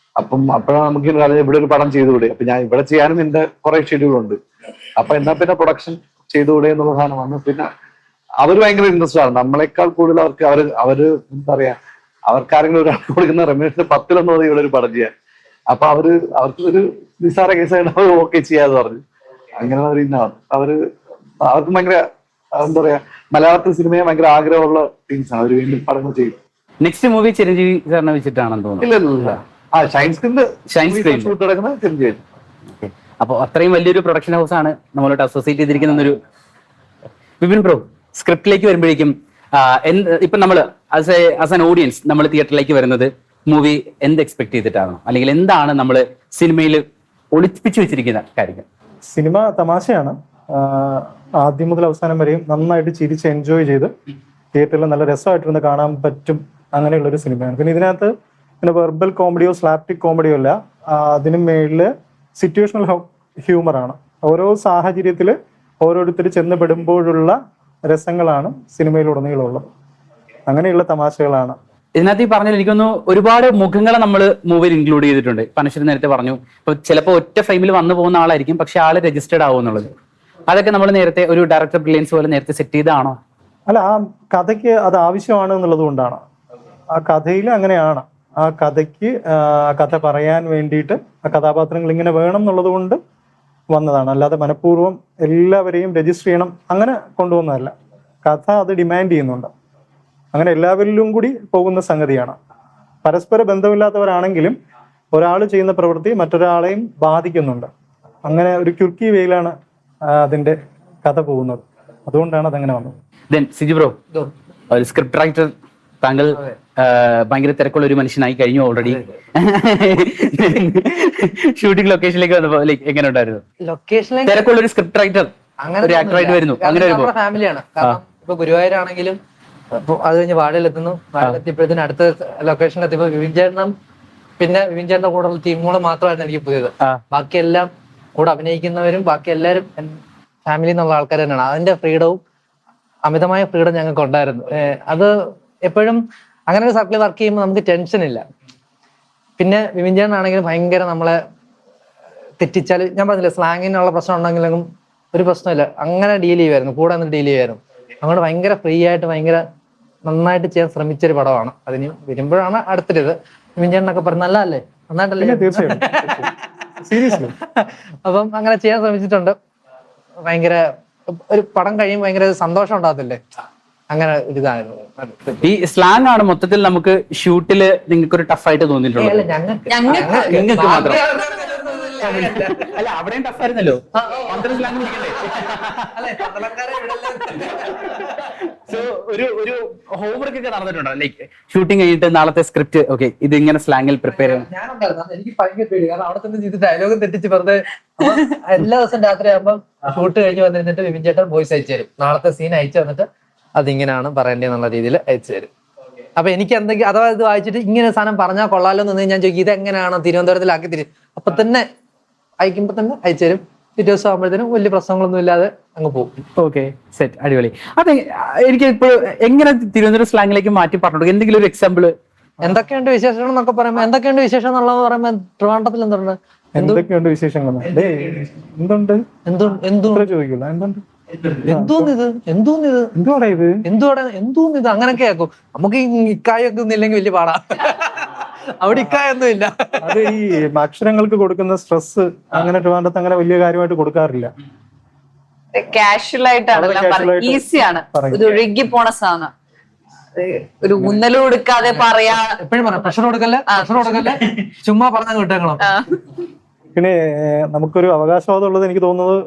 അപ്പോഴാണ് നമുക്ക് ഇവിടെ ഒരു പടം ചെയ്തുകൂടെ. അപ്പൊ ഞാൻ ഇവിടെ ചെയ്യാനും എന്റെ കുറെ ഷെഡ്യൂളുണ്ട്. അപ്പൊ എന്നാ പിന്നെ പ്രൊഡക്ഷൻ ചെയ്തുകൂടെ എന്നുള്ള സാധനം വന്നു. പിന്നെ അവര് ഭയങ്കര ഇൻട്രസ്റ്റ് ആണ്, നമ്മളെക്കാൾ കൂടുതൽ അവര് എന്താ പറയാ, അവർക്കാരെങ്കിലും ഒരാൾക്ക് കൊടുക്കുന്ന റെമ്യൂണേഷൻ 10 ഇവിടെ ഒരു പടം ചെയ്യാൻ. അപ്പൊ അവർക്ക് ഒരു നിസ്സാര കേസായിട്ട് അവർ ഓക്കെ ചെയ്യാന്ന് പറഞ്ഞു. അങ്ങനെ അവർക്ക് ഭയങ്കര എന്താ പറയാ, മലയാളത്തിൽ സിനിമയെ ഭയങ്കര ആഗ്രഹമുള്ള ടീംസാണ്. അവർ വീണ്ടും പടങ്ങൾ ചെയ്യും. നെക്സ്റ്റ് മൂവി ചിരഞ്ജീവി സാറിനെ വെച്ചിട്ടാണെന്ന് തോന്നുന്നു. ഇല്ല, ഷൈൻ സ്ക്രീൻ ഷൂട്ട് നടക്കുന്ന ചിരഞ്ജീവി. അപ്പൊ അത്രയും വലിയൊരു പ്രൊഡക്ഷൻ ഹൗസ് ആണ് നമ്മളോട്ട് അസോസിയേറ്റ് ചെയ്തിരിക്കുന്ന ഒരു. വിപിൻ ബ്രോ, സ്ക്രിപ്റ്റിലേക്ക് വരുമ്പോഴേക്കും ഇപ്പൊ നമ്മൾ ആസ് ആൻ ഓഡിയൻസ് നമ്മൾ തിയേറ്ററിലേക്ക് വരുന്നത് മൂവി എന്ത് എക്സ്പെക്ട് ചെയ്തിട്ടാണോ, അല്ലെങ്കിൽ എന്താണ് നമ്മൾ സിനിമയിൽ ഒളിപ്പിച്ചു വെച്ചിരിക്കുന്ന കാര്യങ്ങൾ? സിനിമ തമാശയാണ്. ആദ്യം മുതൽ അവസാനം വരെയും നന്നായിട്ട് ചിരിച്ച് എൻജോയ് ചെയ്ത് തിയേറ്ററിൽ നല്ല രസമായിട്ടിരുന്ന് കാണാൻ പറ്റും, അങ്ങനെയുള്ള ഒരു സിനിമയാണ്. പിന്നെ ഇതിനകത്ത് പിന്നെ വെർബൽ കോമഡിയോ സ്ലാപ്റ്റിക് കോമഡിയോ അല്ല, അതിന് മേളില് സിറ്റുവേഷണൽ ഹ്യൂമറാണ്. ഓരോ സാഹചര്യത്തിൽ ഓരോരുത്തർ ചെന്നപ്പെടുമ്പോഴുള്ള രസങ്ങളാണ് സിനിമയിലുടനീളമുള്ളത്. അങ്ങനെയുള്ള തമാശകളാണ് ഇതിനകത്ത്. ഈ പറഞ്ഞാൽ എനിക്കൊന്ന് ഒരുപാട് മുഖങ്ങളെ നമ്മൾ മൂവിയിൽ ഇൻക്ലൂഡ് ചെയ്തിട്ടുണ്ട്. പനശ്വരൻ നേരത്തെ പറഞ്ഞു, ഇപ്പൊ ചിലപ്പോൾ ഒറ്റ ഫ്രെയിമിൽ വന്നു പോകുന്ന ആളായിരിക്കും, പക്ഷെ ആള് രജിസ്റ്റേർഡ് ആവും എന്നുള്ളത്. അതൊക്കെ നമ്മൾ നേരത്തെ ഒരു ഡയറക്ടർ ബ്രില്യൻസ് പോലെ നേരത്തെ സെറ്റ് ചെയ്താണോ? അല്ല, ആ കഥയ്ക്ക് അത് ആവശ്യമാണ് എന്നുള്ളത് കൊണ്ടാണ്. ആ കഥയിൽ അങ്ങനെയാണ്. ആ കഥയ്ക്ക് കഥ പറയാൻ വേണ്ടിയിട്ട് ആ കഥാപാത്രങ്ങൾ ഇങ്ങനെ വേണം എന്നുള്ളത് കൊണ്ട് വന്നതാണ്. അല്ലാതെ മനഃപൂർവ്വം എല്ലാവരെയും രജിസ്റ്റർ ചെയ്യണം അങ്ങനെ കൊണ്ടുവന്നതല്ല. കഥ അത് ഡിമാൻഡ് ചെയ്യുന്നുണ്ട്. അങ്ങനെ എല്ലാവരിലും കൂടി പോകുന്ന സംഗതിയാണ്. പരസ്പര ബന്ധമില്ലാത്തവരാണെങ്കിലും ഒരാൾ ചെയ്യുന്ന പ്രവൃത്തി മറ്റൊരാളെയും ബാധിക്കുന്നുണ്ട്. അങ്ങനെ ഒരു ക്യുർക്കി വേയിലാണ് അതിന്റെ കഥ പോകുന്നത്. അതുകൊണ്ടാണ് അതങ്ങനെ വന്നത്. ദെൻ സിജു ബ്രോ, ഒരു സ്ക്രിപ്റ്റ് റൈറ്റർ, താങ്കൾ ഭയങ്കര തിരക്കുള്ള ഒരു മനുഷ്യനായി കഴിഞ്ഞു ഓൾറെഡി. ഷൂട്ടിംഗ് ലൊക്കേഷനിലേക്ക് വന്നപ്പോ എങ്ങനെ ഉണ്ടായിരുന്നു? ലൊക്കേഷനിലേക്ക് തിരക്കുള്ള ഒരു സ്ക്രിപ്റ്റ് റൈറ്റർ ഒരു ആക്ടറായിട്ട് വരുന്നു, അങ്ങനെ വരുമ്പോ ഫാമിലിയാണ്. കാരണം ഇപ്പൊ ഗുരുവായൂരാണെങ്കിലും ഇപ്പൊ അത് കഴിഞ്ഞ് വാഴയിലെത്തുന്നു. വാഴയിലെത്തിയപ്പോഴത്തേന് അടുത്ത ലൊക്കേഷനിലെത്തിയപ്പോ വിവിൻചേട്ടനും പിന്നെ വിവിൻചേട്ടന്റെ കൂടെയുള്ള ടീമുകളും മാത്രമായിരുന്നു എനിക്ക് പുതിയത്. ബാക്കിയെല്ലാം കൂടെ അഭിനയിക്കുന്നവരും ബാക്കി എല്ലാവരും ഫാമിലി എന്നുള്ള ആൾക്കാർ തന്നെയാണ്. അതിന്റെ ഫ്രീഡവും അമിതമായ ഫ്രീഡം ഞങ്ങൾക്ക് ഉണ്ടായിരുന്നു. അത് എപ്പോഴും അങ്ങനെ ഒരു സർക്കിൾ വർക്ക് ചെയ്യുമ്പോൾ നമുക്ക് ടെൻഷൻ ഇല്ല. പിന്നെ വിവിൻചേട്ടനാണെങ്കിലും ഭയങ്കര നമ്മളെ തെറ്റിച്ചാൽ, ഞാൻ പറഞ്ഞില്ല സ്ലാങ്ങിനുള്ള പ്രശ്നം ഉണ്ടെങ്കിലും ഒരു പ്രശ്നമില്ല, അങ്ങനെ ഡീൽ ചെയ്യുമായിരുന്നു, കൂടെ നിന്ന് ഡീൽ ചെയ്യുമായിരുന്നു. അങ്ങോട്ട് ഭയങ്കര ഫ്രീ ആയിട്ട് ഭയങ്കര നന്നായിട്ട് ചെയ്യാൻ ശ്രമിച്ചൊരു പടമാണ്. അതിന് വരുമ്പോഴാണ് അടുത്തൊരിത് വിവിൻചേട്ടനൊക്കെ പറഞ്ഞ നല്ലതല്ലേ, നന്നായിട്ടല്ലേ. തീർച്ചയായും സീരിയസ്ലി അപ്പം അങ്ങനെ ചെയ്യാൻ ശ്രമിച്ചിട്ടുണ്ട്. ഭയങ്കര ഒരു പടം കഴിയുമ്പോൾ ഭയങ്കര സന്തോഷം ഉണ്ടാകത്തില്ലേ, അങ്ങനെ ഒരു ഇതായിരുന്നു. ഈ സ്ലാങ് ആണ് മൊത്തത്തിൽ നമുക്ക് ഷൂട്ടില് നിങ്ങൾക്ക് ഒരു ടഫായിട്ട് തോന്നിയിട്ടുള്ളത്? നിങ്ങൾക്ക് മാത്രം അല്ല, അവിടെയും ടഫായിരുന്നല്ലോ. സോ ഒരു ഹോംവർക്ക് ഒക്കെ നടന്നിട്ടുണ്ടോ? ലൈക്ക് ഷൂട്ടിംഗ് കഴിഞ്ഞിട്ട് നാളത്തെ സ്ക്രിപ്റ്റ് ഓക്കെ ഇത് ഇങ്ങനെ സ്ലാങ്ങിൽ പ്രിപ്പയർ ചെയ്യണം. എനിക്ക് ഭയങ്കര പേടി, കാരണം അവിടെ തന്നെ ചെയ്ത് ഡയലോഗ് തെറ്റിച്ച് വെറുതെ എല്ലാ ദിവസം രാത്രി ആകുമ്പോൾ ഷൂട്ട് കഴിഞ്ഞ് വന്നിരുന്നിട്ട് വിവിൻചേട്ടൻ വോയിസ് അയച്ചു തരും, നാളത്തെ സീൻ അയച്ചു തന്നിട്ട് അതിങ്ങനെയാണ് പറയേണ്ടതെന്നുള്ള രീതിയിൽ അയച്ചു തരും. അപ്പൊ എനിക്ക് എന്തെങ്കിലും അഥവാ ഇത് വായിച്ചിട്ട് ഇങ്ങനെ സാധനം പറഞ്ഞാൽ കൊള്ളാലോ എന്ന് ഞാൻ ചോദിക്കും, ഇതെങ്ങനെയാണോ തിരുവനന്തപുരത്തിലാക്കി തരും. അപ്പൊ തന്നെ അയക്കുമ്പോ തന്നെ അയച്ചു തരും. പിറ്റേ ദിവസം ആകുമ്പോഴത്തേനും വലിയ പ്രശ്നങ്ങളൊന്നും ഇല്ലാതെ അങ്ങ് പോകും. ഓക്കെ, സെറ്റ്, അടിപൊളി. അതെ, എനിക്ക് ഇപ്പോൾ എങ്ങനെ തിരുവനന്തപുരം സ്ലാങ്ങിലേക്ക് മാറ്റി പറഞ്ഞു എന്തെങ്കിലും ഒരു എക്സാമ്പിൾ? എന്തൊക്കെയുണ്ട് വിശേഷങ്ങൾ എന്നൊക്കെ പറയുമ്പോ, എന്തൊക്കെയുണ്ട് വിശേഷം എന്നുള്ളത് പറയുമ്പോ ട്രിവാൻഡ്രത്തിൽ എന്തുണ്ട്, എന്തൊക്കെയുണ്ട് വിശേഷങ്ങൾ എന്തുണ്ട് ചോദിക്കില്ല, എന്തുണ്ട് എന്തോന്നിത് അങ്ങനൊക്കെ ആക്കും. നമുക്ക് ഈ ഇക്കായൊക്കെ ഒന്നില്ലെങ്കിൽ വലിയ പാടാ. അവിടെ ഇക്കായൊന്നും ഇല്ല. അത് ഈ അക്ഷരങ്ങൾക്ക് കൊടുക്കുന്ന സ്ട്രെസ് അങ്ങനെ ട്രിവാൻഡ്രത്ത് അങ്ങനെ വലിയ കാര്യമായിട്ട് കൊടുക്കാറില്ല. കാഷ്വൽ ആയിട്ടാണ്, ഈസിയാണ്, ഇത് ഒഴുകി പോണ സാധനം. ഒരു ഊന്നലും കൊടുക്കാതെ പറയാ, എപ്പോഴും പറയാം പ്രഷർ കൊടുക്കല്ലേ, ചുമ്മാ പറഞ്ഞ വിട്ടേക്കണം. പിന്നെ നമുക്കൊരു അവകാശവാദം ഉള്ളത് എനിക്ക് തോന്നുന്നത്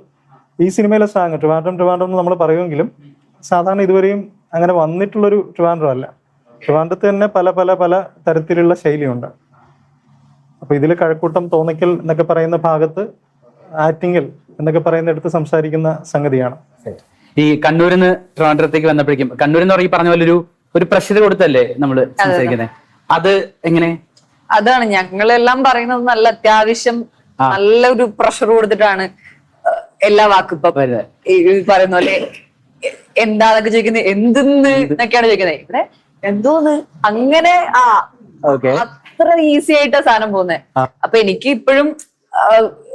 ഈ സിനിമയിലെ സ്ലാങ് ട്രിവാൻഡ്രം എന്ന് നമ്മൾ പറയുമെങ്കിലും സാധാരണ ഇതുവരെയും അങ്ങനെ വന്നിട്ടുള്ളൊരു ട്രിവാൻഡ്രം അല്ല. ട്രിവാൻഡ്രത്ത് തന്നെ പല പല പല തരത്തിലുള്ള ശൈലിയുണ്ട്. അപ്പൊ ഇതിൽ കഴക്കൂട്ടം, തോന്നിക്കൽ എന്നൊക്കെ പറയുന്ന ഭാഗത്ത് ആറ്റിങ്ങൽ എന്നൊക്കെ പറയുന്നിടത്ത് സംസാരിക്കുന്ന സംഗതിയാണ്. ഈ കണ്ണൂരിൽ നിന്ന് ട്രിവാൻഡ്രത്തേക്ക് വന്നപ്പോഴേക്കും, കണ്ണൂർ എന്ന് പറഞ്ഞ പറഞ്ഞ പോലെ ഒരു പ്രഷർ കൊടുത്തല്ലേ നമ്മള് സംസാരിക്കുന്നത്, അത് എങ്ങനെ? അതാണ് ഞങ്ങളെല്ലാം പറയുന്നത്, നല്ല അത്യാവശ്യം നല്ലൊരു പ്രഷർ കൊടുത്തിട്ടാണ് എല്ലാ വാക്കും ഇപ്പൊ പറയുന്ന പോലെ. എന്താന്നൊക്കെ ചോദിക്കുന്നത്, എന്തെന്ന് എന്നൊക്കെയാണ് ചോദിക്കുന്നത്. ഇവിടെ എന്തോന്ന് അങ്ങനെ അത്ര ഈസി ആയിട്ടാ സാധനം പോകുന്നത്. അപ്പൊ എനിക്ക് ഇപ്പോഴും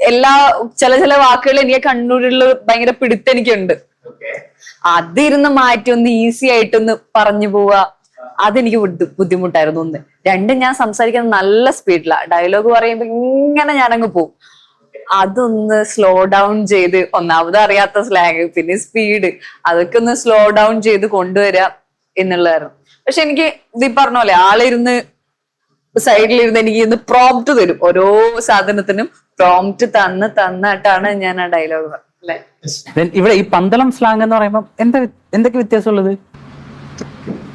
എല്ലാ ചില വാക്കുകൾ എനിക്ക് കണ്ണൂരിലുള്ള ഭയങ്കര പിടുത്തം എനിക്കുണ്ട്. അതിരുന്ന് മാറ്റി ഒന്ന് ഈസി ആയിട്ടൊന്ന് പറഞ്ഞു പോവുക, അതെനിക്ക് ബുദ്ധിമുട്ടായിരുന്നു. ഒന്ന് രണ്ടും ഞാൻ സംസാരിക്കുന്നത് നല്ല സ്പീഡിലാണ്, ഡയലോഗ് പറയുമ്പോ ഇങ്ങനെ ഞാനങ്ങ് പോകും. അതൊന്ന് സ്ലോ ഡൗൺ ചെയ്ത്, ഒന്നാമത് അറിയാത്ത സ്ലാങ്, പിന്നെ സ്പീഡ്, അതൊക്കെ ഒന്ന് സ്ലോ ഡൗൺ ചെയ്ത് കൊണ്ടുവരാം എന്നുള്ളതായിരുന്നു. പക്ഷെ എനിക്ക് ഇത് പറഞ്ഞ പോലെ ആളിരുന്ന് സൈഡിലിരുന്ന് എനിക്ക് ഇന്ന് പ്രോംപ്റ്റ് തരും, ഓരോ സാധനത്തിനും പ്രോംപ്റ്റ് തന്നിട്ടാണ് ഞാൻ ആ ഡയലോഗ് അല്ലെ. ഇവിടെ ഈ പന്തളം സ്ലാങ് എന്ന് പറയുമ്പോൾ എന്തൊക്കെ വ്യത്യാസമുള്ളത്?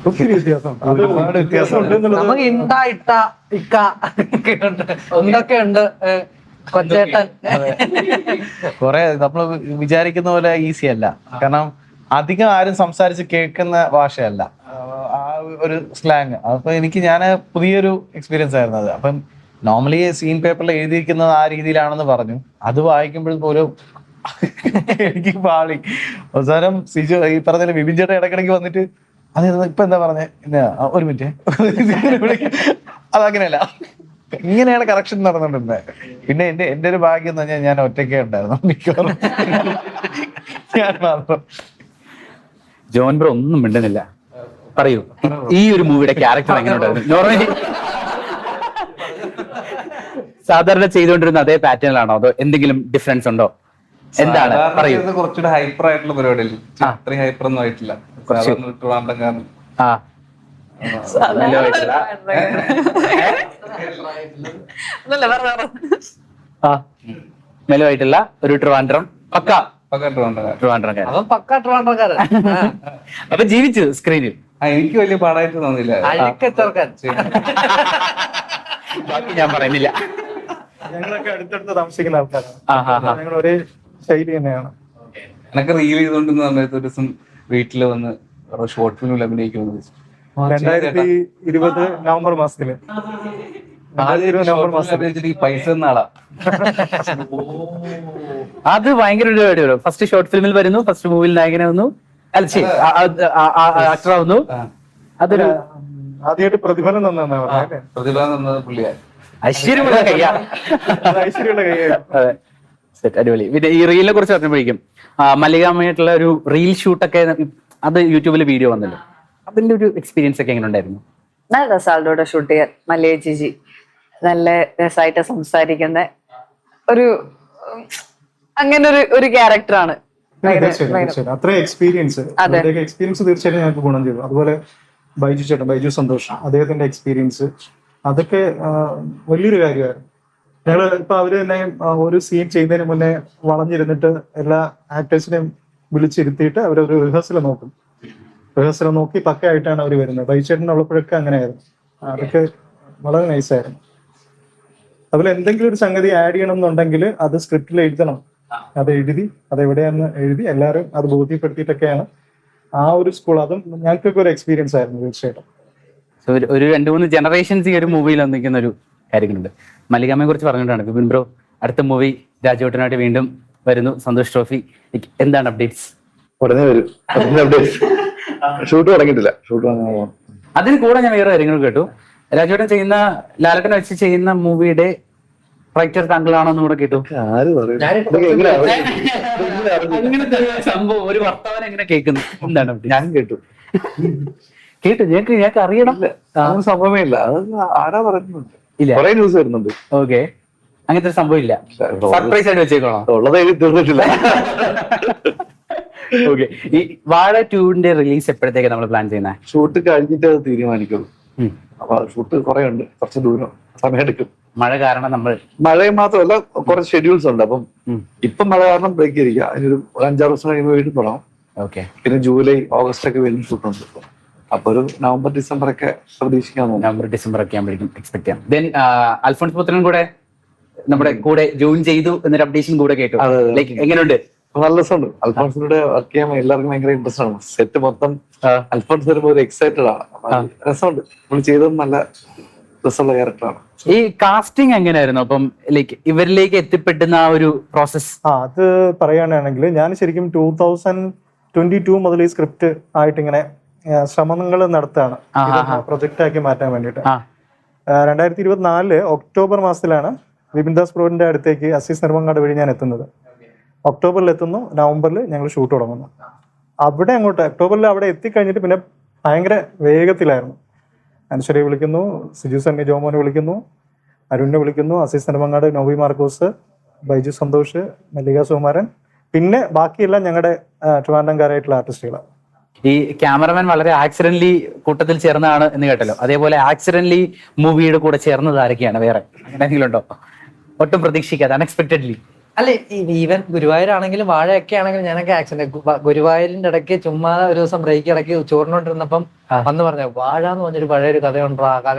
ഒത്തിരി വ്യത്യാസം, ഒരുപാട് വ്യത്യാസമുണ്ട്. നമുക്ക് എന്തൊക്കെ ഉണ്ട് കൊച്ചേട്ടൻ. കുറെ നമ്മൾ വിചാരിക്കുന്ന പോലെ ഈസി അല്ല, കാരണം അധികം ആരും സംസാരിച്ച് കേൾക്കുന്ന ഭാഷയല്ല ആ ഒരു സ്ലാങ്. അപ്പൊ ഞാൻ പുതിയൊരു എക്സ്പീരിയൻസ് ആയിരുന്നു അത്. അപ്പം നോർമലി സീൻ പേപ്പറിൽ എഴുതിയിരിക്കുന്നത് ആ രീതിയിലാണെന്ന് പറഞ്ഞു. അത് വായിക്കുമ്പോഴും പോലും എനിക്ക് പാളി. അവസാനം സിജു ഈ പറഞ്ഞ വിപിൻ ചേട്ടൻ ഇടയ്ക്കിടയ്ക്ക് വന്നിട്ട് അത് ഇപ്പൊ എന്താ പറഞ്ഞേ, ഒരു മിനിറ്റ്, അതങ്ങനെയല്ല, ഇങ്ങനെയാണ് കറക്ഷൻ നടന്നിട്ടുണ്ടായത്. പിന്നെ എന്റെ ഒരു ഭാഗ്യം എന്ന് പറഞ്ഞാൽ ഞാൻ ഒറ്റയ്ക്കേ ഉണ്ടായിരുന്നു, മിക്കവാറും ഞാൻ മാത്രം. ജോൺ ബ്രോ ഒന്നും മിണ്ടുന്നില്ല, പറയൂ ഈ ഒരു മൂവിയുടെ ക്യാരക്ടർ എങ്ങനെ ഉണ്ടായിരുന്നു? നോർമലി സാധാരണ ചെയ്തുകൊണ്ടിരുന്ന അതേ പാറ്റേണിലാണോ, അതോ എന്തെങ്കിലും ഡിഫറൻസ് ഉണ്ടോ? എന്താണ് പറയൂ. കുറച്ചുകൂടെ ഹൈപ്പർ ആയിട്ടുള്ള പരിപാടിയല്ലേ, അത്രയും ഹൈപ്പർ ഒന്നും ആയിട്ടില്ല. കുറച്ച് ട്രിവാൻഡ്രംകാരൻ. ആ മെല്ലുവായിട്ടുള്ള ആ മെല്ലുവായിട്ടുള്ള ഒരു ട്രിവാൻഡ്രം പക്ക പക്ക ട്രിവാൻഡ്രംകാരൻ. ട്രിവാൻഡ്രംകാരൻ. അവൻ പക്കാ ട്രിവാൻഡ്രംകാരൻ. അപ്പൊ ജീവിച്ചു സ്ക്രീനിൽ. എനിക്ക് വലിയ പാടായിട്ട് തോന്നിയില്ല. അഴുക്ക് ചെറുക്കൻ. ബാക്കി ഞാൻ പറയുന്നില്ല. ഞങ്ങളൊക്കെ അടുത്തടുത്ത് താമസിക്കുന്ന ആൾക്കാരാണ്. ആ ഹാ ഹാ. ഞങ്ങൾ ഒരേ ശൈലി തന്നെയാണ്. എനക്ക് റീൽ ചെയ്തോണ്ടിരുന്ന സമയത്ത് ഒരു ദിവസം വീട്ടില് വന്ന് ഷോർട്ട് ഫിലിമിൽ അഭിനയിക്കുന്നത് 2020 നവംബർ മാസത്തില്. 2020 നവംബർ മാസത്തില് പൈസ എന്ന ആളാ. അത് ഭയങ്കര ഒരു പരിപാടി. ഫസ്റ്റ് ഷോർട്ട് ഫിലിമിൽ വരുന്നു, ഫസ്റ്റ് മൂവിയിൽ നായകനെ വന്നു, ആക്ടർ ആവുന്നു. അതൊരു ആദ്യമായിട്ട് പ്രതിഫലം തന്നാ പറഞ്ഞേ. പ്രതിഫലം തന്നത് പുള്ളിയാ. ഐശ്വര്യമുള്ള കയ്യാ. ഐശ്വര്യമുള്ള കൈയാണ്. അതെ, സെറ്റ് അടിപൊളി. പിന്നെ ഈ റീലിനെ കുറിച്ച് പറഞ്ഞപ്പോഴേക്കും മല്ലികാമ്മയായിട്ടുള്ള ഒരു റീൽ ഷൂട്ടൊക്കെ അത് യൂട്യൂബിൽ വീഡിയോ വന്നല്ലോ. അതിന്റെ ഒരു എക്സ്പീരിയൻസ് ഒക്കെ എങ്ങനെ ഉണ്ടായിരുന്നു? നല്ല രസാളുടെ ഷൂട്ട് ചെയ്യാൻ. മല്ലിക ചേച്ചി നല്ല രസമായിട്ട് സംസാരിക്കുന്ന ഒരു അങ്ങനെ ഒരു ക്യാരക്ടറാണ്. തീർച്ചയായിട്ടും അത്രയും എക്സ്പീരിയൻസ് തീർച്ചയായിട്ടും ഞങ്ങൾക്ക് ഗുണം ചെയ്തു. അതുപോലെ ബൈജു ചേട്ടൻ, ബൈജു സന്തോഷ്, അദ്ദേഹത്തിന്റെ എക്സ്പീരിയൻസ് അതൊക്കെ വലിയൊരു കാര്യമായിരുന്നു. ഞങ്ങൾ ഇപ്പൊ അവര് തന്നെ ഒരു സീൻ ചെയ്യുന്നതിന് മുന്നേ വളഞ്ഞിരുന്നിട്ട് എല്ലാ ആക്ടേഴ്സിനെയും വിളിച്ചിരുത്തിയിട്ട് അവരൊരു റിഹേഴ്സൽ നോക്കും. റിഹേഴ്സൽ നോക്കി പക്കയായിട്ടാണ് അവർ വരുന്നത്. ബൈജു ചേട്ടൻ ഉള്ളപ്പോഴൊക്കെ അങ്ങനെയായിരുന്നു. അതൊക്കെ വളരെ നൈസായിരുന്നു. അതുപോലെ എന്തെങ്കിലും ഒരു സംഗതി ആഡ് ചെയ്യണം എന്നുണ്ടെങ്കിൽ അത് സ്ക്രിപ്റ്റിൽ എഴുതണം. അത് എഴുതി അതെവിടെയാന്ന് എഴുതി എല്ലാവരും അത് ബോധ്യപ്പെടുത്തിയിട്ടൊക്കെയാണ് ആ ഒരു സ്കൂൾ. അതും ഞങ്ങൾക്കൊക്കെ ഒരു എക്സ്പീരിയൻസ് ആയിരുന്നു തീർച്ചയായിട്ടും. ഒരു 2-3 ജനറേഷൻസ് ഈ ഒരു മൂവിയിൽ വന്നിരിക്കുന്ന ഒരു കാര്യങ്ങളുണ്ട്. മല്ലികാമ്മയെ കുറിച്ച് പറഞ്ഞുകൊണ്ടാണ് വിപിൻ ബ്രോ അടുത്ത മൂവി രാജുവേട്ടനായിട്ട് വീണ്ടും വരുന്നു, സന്തോഷ് ട്രോഫി. എന്താണ് അപ്ഡേറ്റ്സ്? ഉടനെ വരും. ഷൂട്ട് തുടങ്ങിയിട്ടില്ല. ഷൂട്ട് അതിന് കൂടെ ഞാൻ വേറെ കാര്യങ്ങൾ കേട്ടു. രാജുവേട്ടൻ ചെയ്യുന്ന, ലാലേട്ടൻ വെച്ച് ചെയ്യുന്ന മൂവിയുടെ റൈറ്റർ താങ്കളാണെന്ന് കൂടെ കേട്ടു. ആര് പറയും? അങ്ങനത്തെ സംഭവം ഒരു വർത്തമാനം എങ്ങനെ കേൾക്കുന്നു? എന്താണ് ഞാൻ കേട്ടു ഞങ്ങൾക്ക് അറിയണം. അങ്ങനെ സംഭവമേ ഇല്ല. അത് ആരാ പറയുന്നുണ്ട്? ഇല്ല, കുറെ ന്യൂസ് വരുന്നുണ്ട്. ഓക്കെ, അങ്ങനത്തെ സംഭവം ഇല്ല. സർപ്രൈസ് ആയിട്ട് വെച്ചേക്കോളാം. ഉള്ളത് എഴുതി തീർന്നിട്ടില്ല. ഓക്കെ, ഈ വാഴ 2ന്റെ റിലീസ് എപ്പോഴത്തേക്ക് നമ്മൾ പ്ലാൻ ചെയ്യുന്നത്? ഷൂട്ട് കഴിഞ്ഞിട്ട് അത് തീരുമാനിക്കുള്ളൂ. അപ്പൊ ഷൂട്ട് കുറെ ഉണ്ട്, കുറച്ച് ദൂരം സമയമെടുക്കും. മഴ കാരണം നമ്മൾ മഴയും മാത്രമല്ല കുറെ ഷെഡ്യൂൾസ് ഉണ്ട്. അപ്പം ഇപ്പം മഴ കാരണം ബ്രേക്ക് ചെയ്തിരിക്കുക. അതിനൊരു 5-6 ദിവസം കഴിയുമ്പോൾ വീണ്ടും തുടങ്ങും. ഓക്കെ, പിന്നെ ജൂലൈ ഓഗസ്റ്റ് ഒക്കെ വീണ്ടും ഷൂട്ടുണ്ട്. അപ്പൊ ഒരു നവംബർ ഡിസംബർ ഒക്കെ പ്രതീക്ഷിക്കാൻ തോന്നുന്നു. നവംബർ ഡിസംബർ ഒക്കെ ആകുമ്പോഴേക്കും എക്സ്പെക്ട് ചെയ്യാം. ദെൻ അൽഫോൺസ് പുത്രനും കൂടെ നമ്മുടെ കൂടെ ജോയിൻ ചെയ്തു എന്നൊരു അപ്ഡേഷൻ കൂടെ കേട്ടു. ലൈക്ക് എങ്ങനെയുണ്ട്? നല്ല രസമുണ്ട്. അൽഫോൺസിനോട് വർക്ക് ചെയ്യാൻ എല്ലാവർക്കും ഭയങ്കര ഇൻട്രസ്റ്റ് ആണ്. സെറ്റ് മൊത്തം അൽഫോൺസ് വരുമ്പോൾ ഒരു എക്സൈറ്റഡ് ആണ്. രസമുണ്ട്. നമ്മൾ ചെയ്തത് നല്ല രസമുള്ള ക്യാരക്ടറാണ്. ഈ കാസ്റ്റിംഗ് എങ്ങനെയായിരുന്നു? അപ്പം ലൈക്ക് ഇവരിലേക്ക് എത്തിപ്പെടുന്ന ആ ഒരു പ്രോസസ്. അത് പറയുകയാണെങ്കിൽ ഞാൻ ശരിക്കും 2022 മുതൽ ഈ സ്ക്രിപ്റ്റ് ആയിട്ട് ഇങ്ങനെ ശ്രമങ്ങൾ നടത്തുകയാണ് പ്രൊജക്റ്റ് ആക്കി മാറ്റാൻ വേണ്ടിയിട്ട്. 2024 ഒക്ടോബർ മാസത്തിലാണ് വിപിൻദാസ് ബ്രോന്റെ അടുത്തേക്ക് അസീസ് നെടുമങ്ങാട് വഴി ഞാൻ എത്തുന്നത്. ഒക്ടോബറിൽ എത്തുന്നു, നവംബറിൽ ഞങ്ങൾ ഷൂട്ട് തുടങ്ങുന്നു. അവിടെ അങ്ങോട്ട് ഒക്ടോബറിൽ അവിടെ എത്തിക്കഴിഞ്ഞിട്ട് പിന്നെ ഭയങ്കര വേഗത്തിലായിരുന്നു. അൻഷരെ വിളിക്കുന്നു, സിജു സണ്ണി ജോമോനെ വിളിക്കുന്നു, അരുണിനെ വിളിക്കുന്നു, അസീസ് നെടുമങ്ങാട്, നോബി മാർക്കോസ്, ബൈജു സന്തോഷ്, മല്ലിക സുകുമാരൻ, പിന്നെ ബാക്കിയെല്ലാം ഞങ്ങളുടെ ട്രിവാൻഡ്രംകാരായിട്ടുള്ള ആർട്ടിസ്റ്റുകളാണ്. ഈ ക്യാമറമാൻ വളരെ ആക്സിഡന്റലി കൂട്ടത്തിൽ ചേർന്നതാണ് എന്ന് കേട്ടല്ലോ. അതേപോലെ ആക്സിഡന്റലി മൂവിയുടെ കൂടെ ചേർന്നത് ആരൊക്കെയാണ്? വേറെ അങ്ങനെ എന്തെങ്കിലും ഉണ്ടോ? ഒട്ടും പ്രതീക്ഷിക്കാതെ അൺഎക്സ്പെക്ടഡ്ലി. അല്ലെ, ഈവൻ ഗുരുവായൂരാണെങ്കിലും വാഴയൊക്കെ ആണെങ്കിലും ഞാനൊക്കെ ആക്സിഡന്റ് ഗുരുവായൂരിന്റെ ഇടയ്ക്ക് ചുമ്മാ ഒരു ദിവസം ബ്രേക്ക് ഇടയ്ക്ക് ചോറിനോണ്ടിരുന്നപ്പം അന്ന് പറഞ്ഞു വാഴ എന്ന് പറഞ്ഞൊരു പഴയൊരു കഥയുണ്ടോ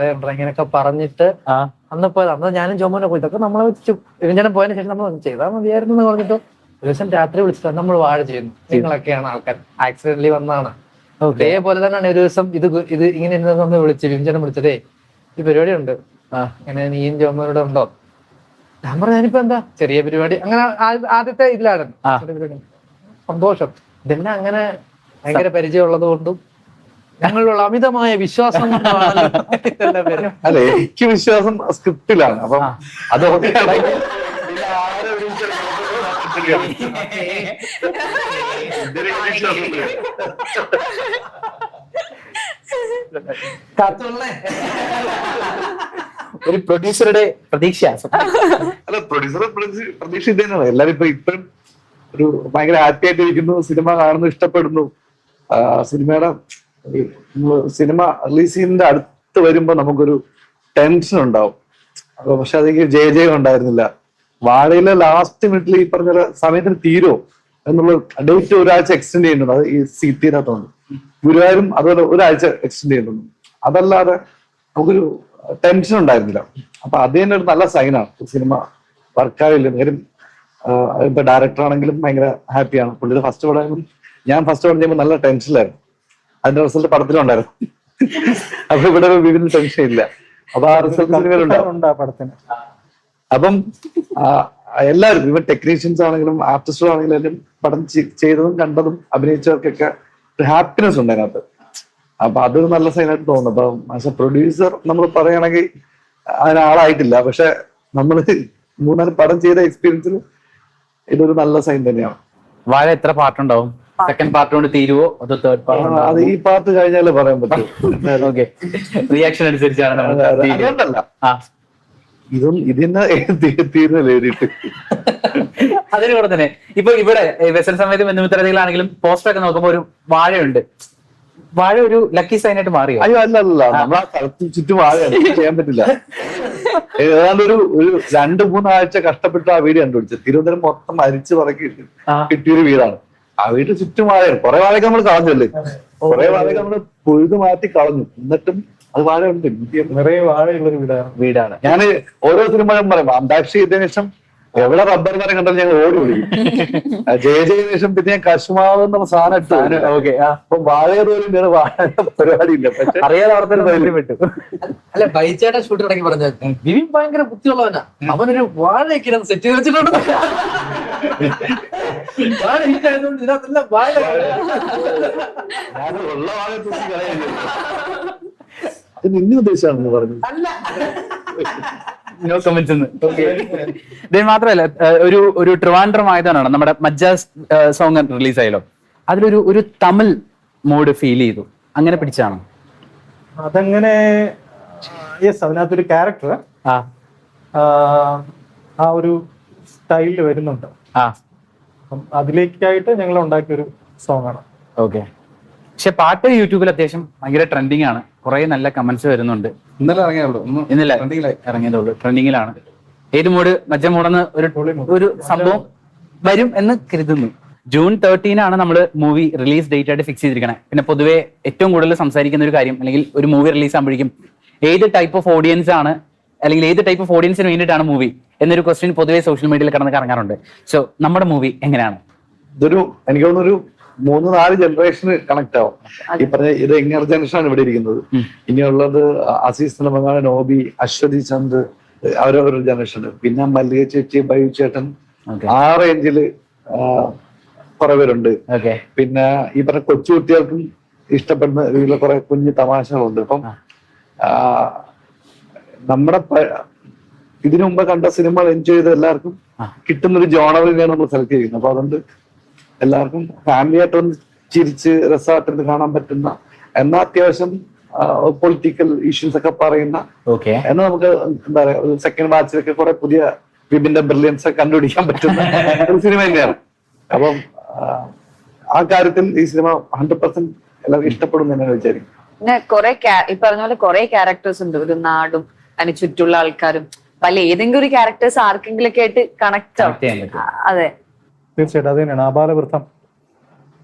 ഇങ്ങനെയൊക്കെ പറഞ്ഞിട്ട് അന്ന് പോയത്. അന്ന് ഞാനും ജോമോനെ പോയി. ഇതൊക്കെ നമ്മളെ വെച്ച് വിഭജനം പോയതിനു ശേഷം നമ്മൾ ചെയ്താൽ മതിയായിരുന്നു എന്ന് പറഞ്ഞിട്ട് ഒരു ദിവസം രാത്രി വിളിച്ചിട്ട് നമ്മൾ വാഴ ചെയ്യുന്നു. നിങ്ങളൊക്കെയാണ് ആൾക്കാർ ആക്സിഡന്റലി വന്നതാണ്. അതേപോലെ തന്നെയാണ് ഒരു ദിവസം ഇത് ഇങ്ങനെ ഇരുന്ന് വിളിച്ച് വിഭജനം വിളിച്ചതേ ഈ പരിപാടി ഉണ്ട്, ഇങ്ങനെ നീയും ജോമോനോട് ഉണ്ടോ? ഞാൻ പറഞ്ഞു ഞാനിപ്പോ എന്താ ചെറിയ പരിപാടി. അങ്ങനെ ആദ്യത്തെ ഇതിലായിരുന്നു സന്തോഷം. ഇതെല്ലാം അങ്ങനെ ഭയങ്കര പരിചയമുള്ളത് കൊണ്ടും ഞങ്ങളിലുള്ള അമിതമായ വിശ്വാസം കൊണ്ടാണ്. അല്ല, എനിക്ക് വിശ്വാസം സ്ക്രിപ്റ്റിലാണ്. അപ്പം അതൊക്കെ ഒരു പ്രൊഡ്യൂസറുടെ പ്രതീക്ഷ. അല്ല, പ്രൊഡ്യൂസറെ പ്രതീക്ഷ ഇത് തന്നെയാണ്. എല്ലാരും ഇപ്പോഴും ഒരു ഭയങ്കര ഹാപ്പി ആയിട്ട് ഇരിക്കുന്നു, സിനിമ കാണുന്നു, ഇഷ്ടപ്പെടുന്നു. സിനിമയുടെ സിനിമ റിലീസ് ചെയ്യുന്നതിന്റെ അടുത്ത് വരുമ്പോ നമുക്കൊരു ടെൻഷൻ ഉണ്ടാവും. അപ്പൊ പക്ഷെ അതെനിക്ക് ജയം ഉണ്ടായിരുന്നില്ല. വാഴയിലെ ലാസ്റ്റ് മിനിറ്റിൽ ഈ പറഞ്ഞ സമയത്തിന് തീരോ എന്നുള്ള ഡേറ്റ് ഒരാഴ്ച എക്സ്റ്റെൻഡ് ചെയ്യുന്നുണ്ട്. അത് ഈ തീരാത്തോണ്ട് ഗുരുവായൂരും അതുപോലെ ഒരാഴ്ച എക്സ്റ്റെൻഡ് ചെയ്യുന്നുണ്ട്. അതല്ലാതെ നമുക്കൊരു ടെൻഷൻ ഉണ്ടായിരുന്നില്ല. അപ്പൊ അത് തന്നെ ഒരു നല്ല സൈനാണ്. സിനിമ വർക്കാവില്ല. കാര്യം ഇപ്പൊ ഡയറക്ടർ ആണെങ്കിലും ഭയങ്കര ഹാപ്പിയാണ്. പുള്ളിയുടെ ഫസ്റ്റ് പടം ഞാൻ ഫസ്റ്റ് പടം ചെയ്യുമ്പോൾ നല്ല ടെൻഷനിലായിരുന്നു. അതിന്റെ റിസൾട്ട് പടത്തിലുണ്ടായിരുന്നു. അപ്പൊ ഇവിടെ വിവിധ ടെൻഷൻ ഇല്ല. അപ്പൊ ആ റിസൾട്ട് സിനിമയിലുണ്ടാവും. പടത്തിന് അപ്പം എല്ലാവരും ഇവൻ ടെക്നീഷ്യൻസ് ആണെങ്കിലും ആർട്ടിസ്റ്റും ആണെങ്കിലും പടം ചെയ്തതും കണ്ടതും അഭിനയിച്ചവർക്കൊക്കെ ഒരു ഹാപ്പിനെസ് ഉണ്ട് അതിനകത്ത്. അപ്പൊ അതൊരു നല്ല സൈനായിട്ട് തോന്നുന്നു. അപ്പൊ ആസ് എ പ്രൊഡ്യൂസർ നമ്മൾ പറയുകയാണെങ്കിൽ അതിനാളായിട്ടില്ല. പക്ഷെ നമ്മൾ 3-4 പടം ചെയ്ത എക്സ്പീരിയൻസിൽ ഇതൊരു നല്ല സൈൻ തന്നെയാണ്. വാഴ എത്ര പാർട്ടുണ്ടാവും? സെക്കൻഡ് പാർട്ട് കൊണ്ട് തീരുവോ അതോ തേർഡ് പാർട്ട്? അത് ഈ പാർട്ട് കഴിഞ്ഞാലേ പറയാൻ പറ്റൂ. ഓക്കെ, റിയാക്ഷൻ അനുസരിച്ചാണ് നമ്മൾ അതുകൊണ്ടല്ല, ഇതിനെ തീരുന്നില്ല എഴുതിയിട്ട്. അതിന് കൂടെ തന്നെ ഇപ്പൊ ഇവിടെ വ്യസന സമയത്ത് ബന്ധുമിത്രതകളാണെങ്കിലും പോസ്റ്റർ ഒക്കെ നോക്കുമ്പോ ഒരു വാഴയുണ്ട്. വാഴ ഒരു ലക്കി സൈൻ ആയിട്ട് മാറിയോ? അയ്യോ അല്ല, നമ്മളാ സ്ഥലത്ത് ചുറ്റും വാഴയാണ്, ചെയ്യാൻ പറ്റില്ല. ഏതാണ്ട് ഒരു 2-3 ആഴ്ച കഷ്ടപ്പെട്ട് ആ വീട് കണ്ടുപിടിച്ചത്. തിരുവനന്തപുരം മൊത്തം അരിച്ചു പറക്കി കിട്ടിയൊരു വീടാണ്. ആ വീട്ടിൽ ചുറ്റും വാഴയാണ്. കുറെ വാഴയൊക്കെ നമ്മൾ കളഞ്ഞല്ലേ, കുറെ വാഴയൊക്കെ നമ്മൾ പൊഴുതു മാറ്റി കളഞ്ഞു. എന്നിട്ടും അത് വാഴ ഉണ്ട്, നിറയെ വാഴയുള്ളൊരു വീടാണ്. ഞാൻ ഓരോ സിനിമകളും പറയും അന്താക്ഷരി ചെയ്തതിനു ശേഷം എവിടെ റബ്ബർ മരം കണ്ടാലും ഞങ്ങൾ ഓടി വിളിക്കും. ജയജയതിനു ശേഷം പിന്നെ ഞാൻ കശുമാവ് എന്നുള്ള സാധനം ഇട്ടു. അപ്പൊ വാഴയോലും വാഴ പരിപാടിയില്ല. പക്ഷെ അറിയാതെ അവർക്ക് വിട്ടു. അല്ല, ബൈച്ചേട്ട ഷൂട്ട് തുടങ്ങി പറഞ്ഞത് വിവിൻ ഭയങ്കര ബുദ്ധിയുള്ളവനാ, അവനൊരു വാഴയൊക്കെ സെറ്റ് ചെയ്ത് വെച്ചിട്ടുണ്ട്. വാഴ ഹിറ്റായതുകൊണ്ട് ഇതിനകത്തെല്ലാം വാഴ. ഞാൻ ഉള്ള വാഴ തൂക്കി കളയാൻ അത് നിന്നെ ഉദ്ദേശിച്ചാണെന്ന് പറഞ്ഞു. No comments. മാത്രമല്ല ഒരു ട്രിവാൻഡ്രം ആയതാണ് നമ്മുടെ മജ്ജാസ് സോങ് റിലീസ് ആയല്ലോ. അതിലൊരു തമിഴ് മോഡ് ഫീൽ ചെയ്തു. അങ്ങനെ പിടിച്ചാണോ? അതങ്ങനെ യെസ്, അതിനകത്തൊരു ക്യാരക്ടർ ആ ഒരു സ്റ്റൈലിൽ വരുന്നുണ്ട്. അപ്പം അതിലേക്കായിട്ട് ഞങ്ങൾ ഉണ്ടാക്കിയൊരു സോങ് ആണ്. ഓക്കെ. പക്ഷെ പാട്ട് യൂട്യൂബിൽ അത്യാവശ്യം ഭയങ്കര ട്രെൻഡിങ് ആണ്. കുറെ നല്ല കമന്റ്സ് വരുന്നുണ്ട്. ഇന്നലെ ഇറങ്ങിയുള്ളൂ, ഇന്നലെ ഇറങ്ങിയതുള്ളൂ, ട്രെൻഡിങ്ങിലാണ്. ഏത് മോഡ്? മജ്ജ മോഡെന്ന് ഒരു സംഭവം വരും എന്ന് കരുതുന്നു. June 13 നമ്മൾ മൂവി റിലീസ് ഡേറ്റ് ആയിട്ട് ഫിക്സ് ചെയ്തിരിക്കണേ. പിന്നെ പൊതുവെ ഏറ്റവും കൂടുതൽ സംസാരിക്കുന്ന ഒരു കാര്യം, അല്ലെങ്കിൽ ഒരു മൂവി റിലീസ് ആകുമ്പോഴേക്കും ഏത് ടൈപ്പ് ഓഫ് ഓഡിയൻസ് ആണ്, അല്ലെങ്കിൽ ഏത് ടൈപ്പ് ഓഫ് ഓഡിയൻസിന് വേണ്ടിയിട്ടാണ് മൂവി എന്നൊരു ക്വസ്റ്റ്യൻ പൊതുവെ സോഷ്യൽ മീഡിയയിൽ കിടന്ന് കറങ്ങാറുണ്ട്. സോ നമ്മുടെ മൂവി എങ്ങനെയാണ്? എനിക്ക് തോന്നുന്നു 3-4 ജനറേഷന് കണക്ട് ആവും. ഈ പറഞ്ഞ ഇത് യങ്ങർ ജനറേഷനാണ് ഇവിടെ ഇരിക്കുന്നത്. ഇനിയുള്ളത് അസീസ് നെടുമങ്ങാട്, നോബി, അശ്വതി ചന്ദ്, അവരവരുടെ ജനറേഷൻ. പിന്നെ മല്ലിക ചേച്ചി, ബൈജു ചേട്ടൻ, ആ റേഞ്ചില് കുറെ പേരുണ്ട്. പിന്നെ ഈ പറഞ്ഞ കൊച്ചു കുട്ടികൾക്കും ഇഷ്ടപ്പെടുന്ന രീതിയിലുള്ള കുറെ കുഞ്ഞു തമാശകളുണ്ട്. അപ്പം നമ്മുടെ ഇതിനു മുമ്പ് കണ്ട സിനിമകൾ എൻജോയ് ചെയ്ത എല്ലാവർക്കും കിട്ടുന്നൊരു ജോണറിനെയാണ് നമ്മൾ സെലക്ട് ചെയ്യുന്നത്. അപ്പൊ അതുകൊണ്ട് എല്ലാവർക്കും ഫാമിലി ആയിട്ടൊന്ന് ചിരിച്ച് രസമായിട്ടൊന്ന് കാണാൻ പറ്റുന്ന, എന്നാൽ അത്യാവശ്യം പൊളിറ്റിക്കൽ ഇഷ്യൂസ് ഒക്കെ പറയുന്ന, എന്നാൽ നമുക്ക് എന്താ പറയാ ഒരു സെക്കൻഡ് വാച്ചിലൊക്കെ കുറെ പുതിയ വിഭിന്ന ബ്രില്യൻസ് ഒക്കെ കണ്ടുപിടിക്കാൻ പറ്റുന്ന ഒരു സിനിമ തന്നെയാണ്. അപ്പം ആ കാര്യത്തിൽ ഈ സിനിമ 100% എല്ലാവർക്കും ഇഷ്ടപ്പെടും എന്ന് വിചാരിക്കും. പിന്നെ ഈ പറഞ്ഞ പോലെ കുറെ ക്യാരക്ടേഴ്സ് ഉണ്ട്. ഒരു നാടും അതിന് ചുറ്റുള്ള ആൾക്കാരും, പല ഏതെങ്കിലും ഒരു ക്യാരക്ടേഴ്സ് ആർക്കെങ്കിലും ഒക്കെ ആയിട്ട് കണക്ട് ആവും. അതെ, തീർച്ചയായിട്ടും അത് തന്നെയാണ്. ആബാലവൃത്തം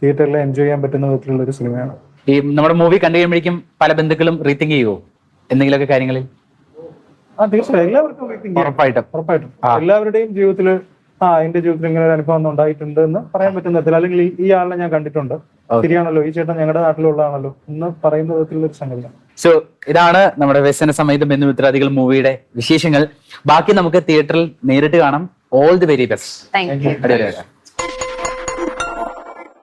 തിയേറ്ററിൽ എൻജോയ് ചെയ്യാൻ പറ്റുന്ന വിധത്തിലുള്ള ഒരു സിനിമയാണ്. ഈ നമ്മുടെ മൂവി കണ്ടു കഴിയുമ്പോഴേക്കും പല ബന്ധുക്കളും റീതിങ്ക് ചെയ്യുമോ എന്തെങ്കിലുമൊക്കെ കാര്യങ്ങളിൽ? തീർച്ചയായും എല്ലാവർക്കും ഉറപ്പായിട്ടും എല്ലാവരുടെയും ജീവിതത്തിൽ എന്റെ ജീവിതത്തിൽ ഇങ്ങനെ ഒരു അനുഭവം ഉണ്ടായിട്ടുണ്ട് എന്ന് പറയാൻ പറ്റുന്ന വിധത്തിൽ, അല്ലെങ്കിൽ ഈ ആളിനെ ഞാൻ കണ്ടിട്ടുണ്ട്, ശരിയാണല്ലോ, ഈ ചേട്ടൻ ഞങ്ങളുടെ നാട്ടിലുള്ളതാണല്ലോ എന്ന് പറയുന്ന വിധത്തിലുള്ള ഒരു സംഗതിയാണ്. സോ ഇതാണ് നമ്മുടെ വ്യസന സമയത്ത് ബന്ധുമിത്രാദികൾ മൂവിയുടെ വിശേഷങ്ങൾ. ബാക്കി നമുക്ക് തിയേറ്ററിൽ നേരിട്ട് കാണാം. All the very best. Thank you.